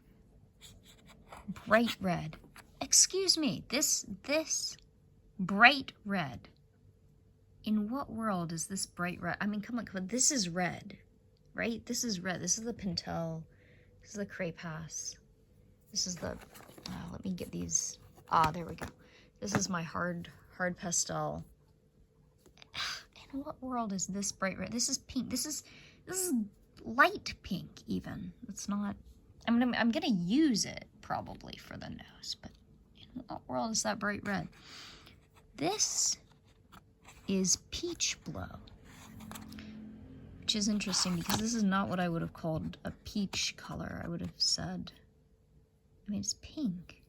bright red. Excuse me, this bright red. In what world is this bright red? I mean, come on, this is red, right? This is red. This is the Pentel. This is the Crepas. This is the, let me get these. There we go. This is my hard pastel. In what world is this bright red? This is pink. This is light pink even. It's not, I'm gonna use it probably for the nose, but in what world is that bright red? This is peach blow, which is interesting because this is not what I would have called a peach color. I would have said, I mean, it's pink.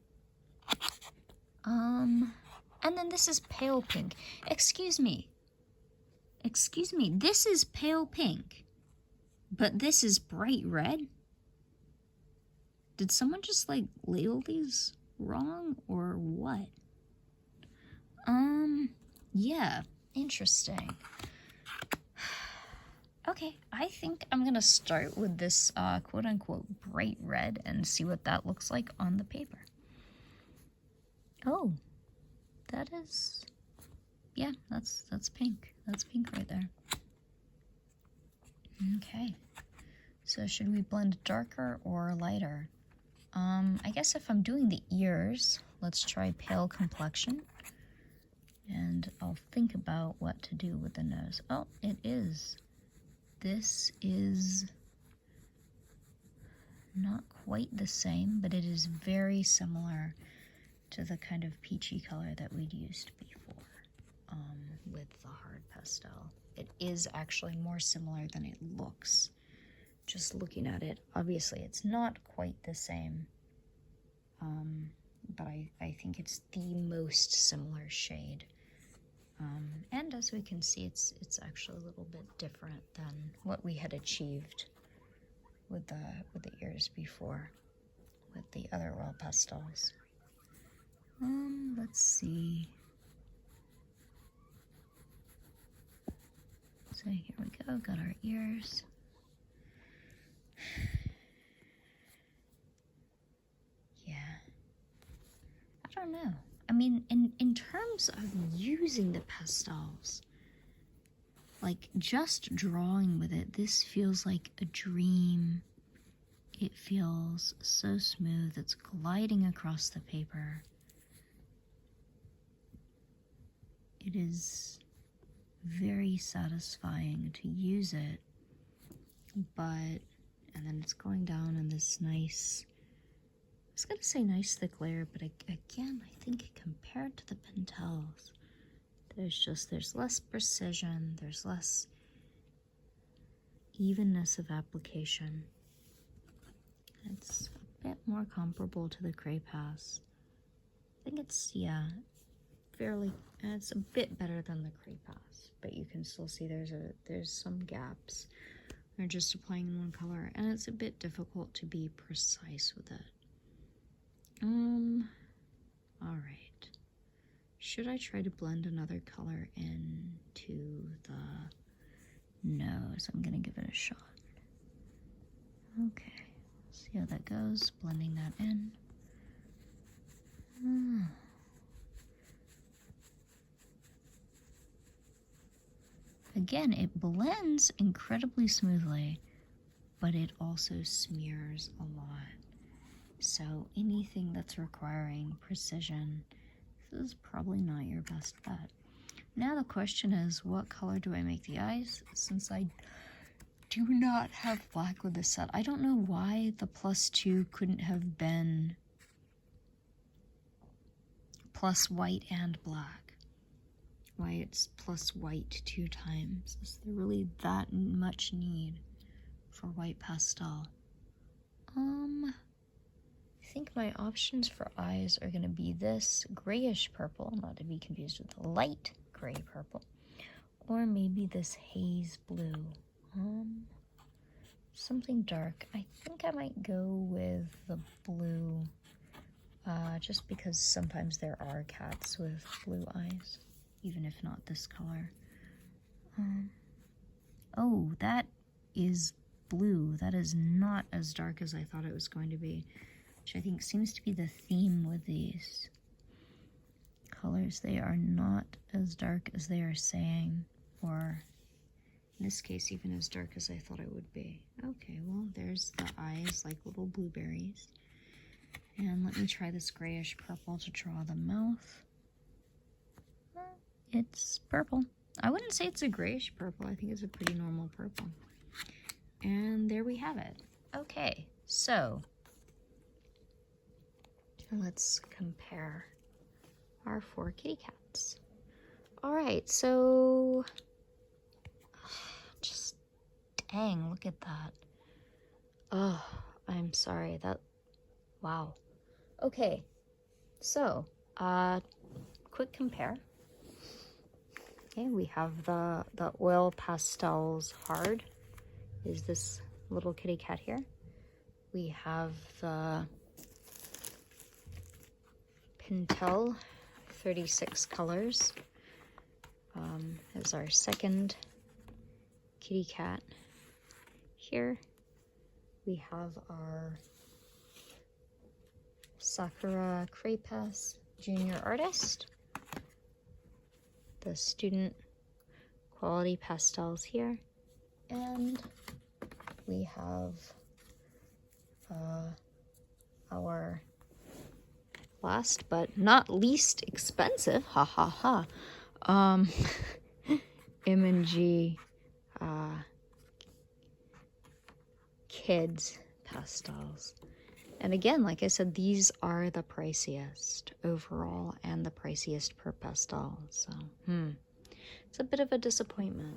And then this is pale pink. Excuse me, this is pale pink, but this is bright red? Did someone just like label these wrong or what? Yeah, interesting. Okay, I think I'm gonna start with this quote-unquote bright red and see what that looks like on the paper. Oh, that is, yeah, that's pink. That's pink right there. Okay, so should we blend darker or lighter? I guess if I'm doing the ears, let's try pale complexion. And I'll think about what to do with the nose. Oh, it is. This is not quite the same, but it is very similar to the kind of peachy color that we'd used before with the hard pastel. It is actually more similar than it looks. Just looking at it, obviously it's not quite the same, but I think it's the most similar shade. And as we can see, it's actually a little bit different than what we had achieved with the ears before, with the other oil pastels. Let's see. So here we go, got our ears. Yeah. I don't know. I mean, in terms of using the pastels, like just drawing with it, this feels like a dream. It feels so smooth. It's gliding across the paper. It is very satisfying to use it, and then it's going down in this nice, I was gonna say nice thick layer, but again, I think compared to the Pentels, there's less precision, there's less evenness of application. It's a bit more comparable to the Crepas. I think it's, yeah, it's a bit better than the Crepas, but you can still see there's some gaps. They're just applying in one color, and it's a bit difficult to be precise with it. All right. Should I try to blend another color into the nose? I'm gonna give it a shot. Okay, see how that goes, blending that in. Again, it blends incredibly smoothly, but it also smears a lot. So anything that's requiring precision, this is probably not your best bet. Now the question is, what color do I make the eyes? Since I do not have black with this set, I don't know why the +2 couldn't have been plus white and black. Why it's plus white 2 times. Is there really that much need for white pastel? I think my options for eyes are going to be this grayish purple, not to be confused with the light gray purple. Or maybe this haze blue. Something dark. I think I might go with the blue, just because sometimes there are cats with blue eyes, even if not this color. Oh, that is blue. That is not as dark as I thought it was going to be, which I think seems to be the theme with these colors. They are not as dark as they are saying, or in this case, even as dark as I thought it would be. Okay, well, there's the eyes like little blueberries. And let me try this grayish purple to draw the mouth. It's purple. I wouldn't say it's a grayish purple. I think it's a pretty normal purple. And there we have it. Okay, so let's compare our 4 kitty cats. All right, so just dang, look at that. Oh, I'm sorry. Wow. Okay, so quick compare. Okay, we have the Oil Pastels Hard is this little kitty cat here. We have the Pintel 36 colors as our second kitty cat. Here we have our Sakura Crepas Junior Artist, the Student Quality Pastels here, and we have our last but not least expensive, ha ha ha, M&G Kids Pastels. And again, like I said, these are the priciest overall and the priciest per pastel. So, it's a bit of a disappointment.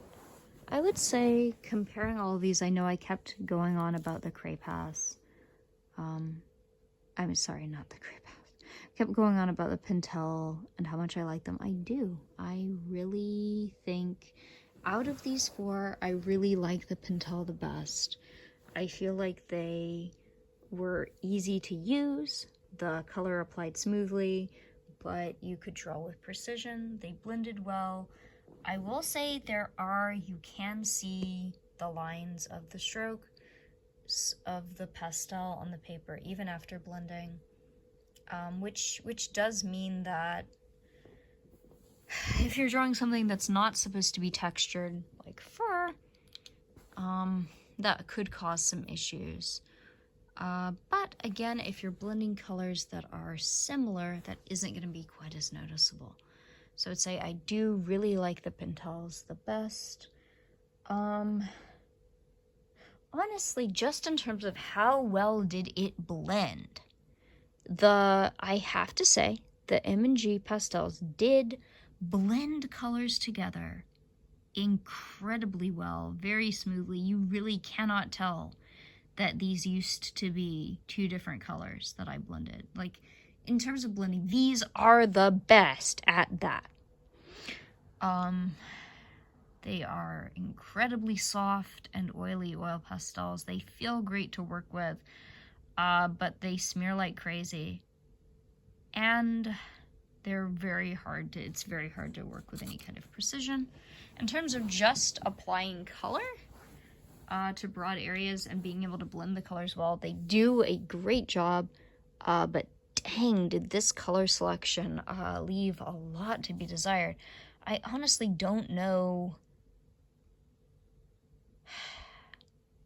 I would say, comparing all of these, I know I kept going on about the Crepas. I'm sorry, not the Crepas. I kept going on about the Pintel and how much I like them. I do. I really think, out of these 4, I really like the Pintel the best. I feel like they were easy to use, the color applied smoothly, but you could draw with precision. They blended well. I will say you can see the lines of the stroke of the pastel on the paper even after blending, which does mean that if you're drawing something that's not supposed to be textured like fur, that could cause some issues. But again, if you're blending colors that are similar, that isn't going to be quite as noticeable. So I'd say I do really like the Pintels the best. Honestly, just in terms of how well did it blend, I have to say, the M&G Pastels did blend colors together incredibly well, very smoothly. You really cannot tell that these used to be 2 different colors that I blended. Like, in terms of blending, these are the best at that. They are incredibly soft and oily oil pastels. They feel great to work with, but they smear like crazy. And they're it's very hard to work with any kind of precision. In terms of just applying color to broad areas and being able to blend the colors well, they do a great job, but dang, did this color selection leave a lot to be desired. I honestly don't know.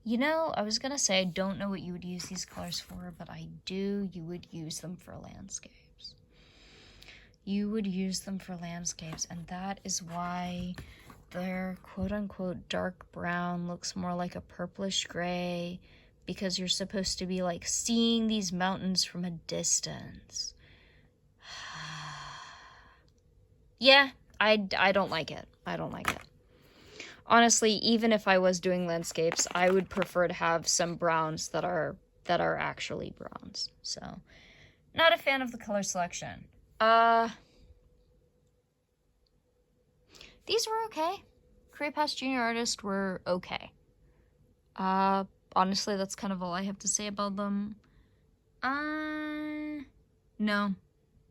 You know, I was gonna say I don't know what you would use these colors for, but I do. You would use them for landscapes. You would use them for landscapes, and that is why their quote-unquote dark brown looks more like a purplish gray, because you're supposed to be like seeing these mountains from a distance. Yeah, I don't like it. I don't like it. Honestly, even if I was doing landscapes, I would prefer to have some browns that are actually browns. So, not a fan of the color selection. These were okay. Cray Pass Junior Artist were okay. Honestly, that's kind of all I have to say about them. No.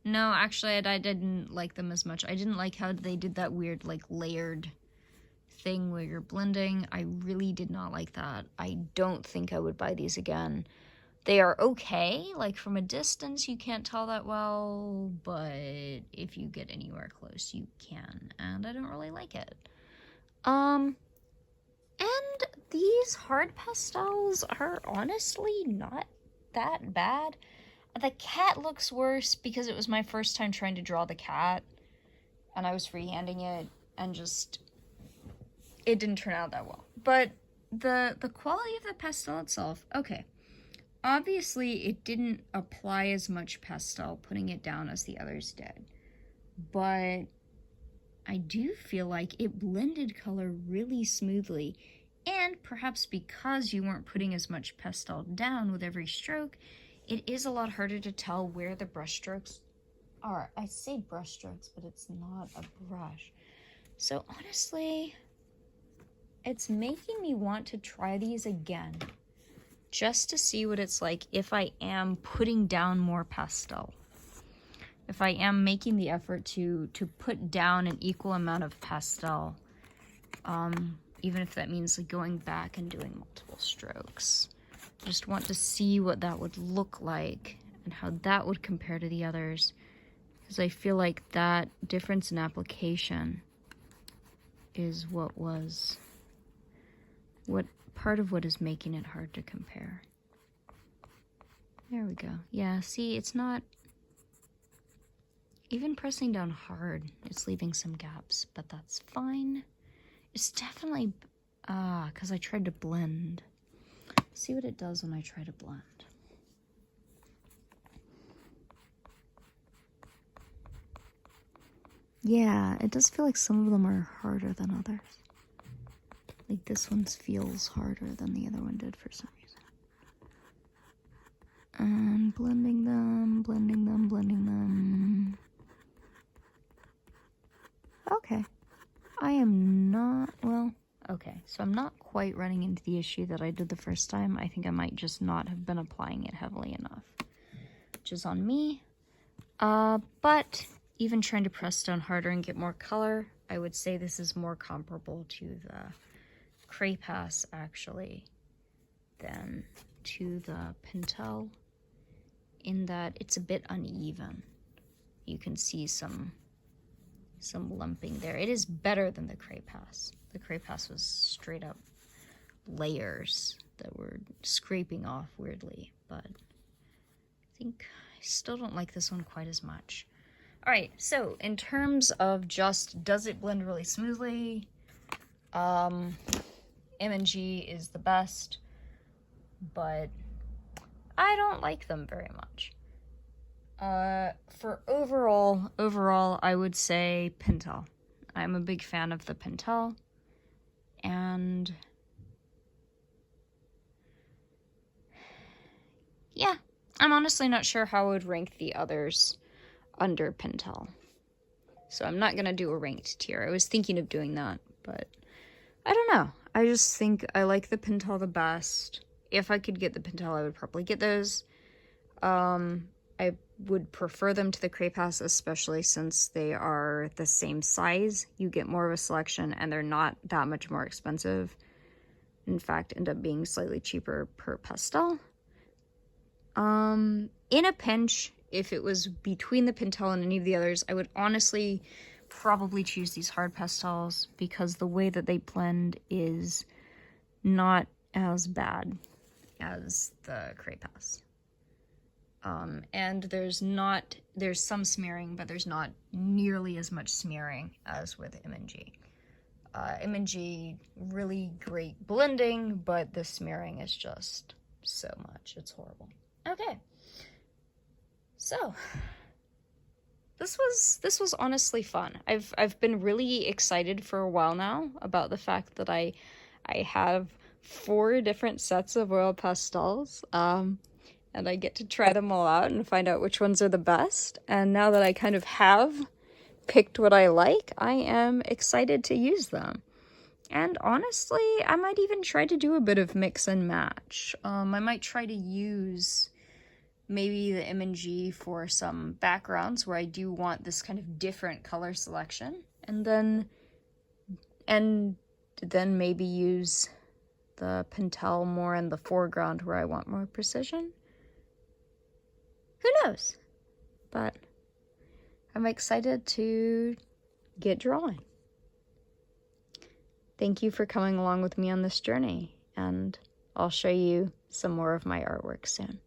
No, actually, I didn't like them as much. I didn't like how they did that weird, like, layered thing where you're blending. I really did not like that. I don't think I would buy these again. They are okay. Like, from a distance, you can't tell that well, but if you get anywhere close, you can. And I don't really like it. And these hard pastels are honestly not that bad. The cat looks worse because it was my first time trying to draw the cat, and I was freehanding it, and just, it didn't turn out that well. But the quality of the pastel itself, okay. Obviously, it didn't apply as much pastel putting it down as the others did, but I do feel like it blended color really smoothly, and perhaps because you weren't putting as much pastel down with every stroke, it is a lot harder to tell where the brush strokes are. I say brush strokes, but it's not a brush. So honestly, it's making me want to try these again, just to see what it's like if I am putting down more pastel. If I am making the effort to put down an equal amount of pastel, even if that means like going back and doing multiple strokes. I just want to see what that would look like and how that would compare to the others, because I feel like that difference in application is what part of what is making it hard to compare. There we go. Yeah, see, it's not even pressing down hard. It's leaving some gaps, but that's fine. It's definitely, because I tried to blend. See what it does when I try to blend. Yeah, it does feel like some of them are harder than others. Like this one feels harder than the other one did for some reason. And blending them, blending them, blending them. Okay. I am not, well, okay. So I'm not quite running into the issue that I did the first time. I think I might just not have been applying it heavily enough, which is on me. But even trying to press down harder and get more color, I would say this is more comparable to the Cray Pass actually than to the Pentel, in that it's a bit uneven. You can see some lumping there. It is better than the Cray Pass. The Cray Pass was straight up layers that were scraping off weirdly, but I think I still don't like this one quite as much. All right, so in terms of just does it blend really smoothly, M&G is the best, but I don't like them very much. For overall, I would say Pentel. I'm a big fan of the Pentel, and yeah, I'm honestly not sure how I would rank the others under Pentel. So I'm not gonna do a ranked tier. I was thinking of doing that, but I don't know. I just think I like the Pentel the best. If I could get the Pentel, I would probably get those. I would prefer them to the Cray Pass, especially since they are the same size. You get more of a selection, and they're not that much more expensive. In fact, end up being slightly cheaper per pastel. In a pinch, if it was between the Pentel and any of the others, I would honestly probably choose these hard pastels because the way that they blend is not as bad as the Cray Pass. And there's some smearing, but there's not nearly as much smearing as with M&G. M&G, really great blending, but the smearing is just so much. It's horrible. Okay. So, this was honestly fun. I've been really excited for a while now about the fact that I have 4 different sets of oil pastels. And I get to try them all out and find out which ones are the best. And now that I kind of have picked what I like, I am excited to use them. And honestly, I might even try to do a bit of mix and match. I might try to use maybe the M&G for some backgrounds where I do want this kind of different color selection. And then maybe use the Pentel more in the foreground where I want more precision. Who knows? But I'm excited to get drawing. Thank you for coming along with me on this journey, and I'll show you some more of my artwork soon.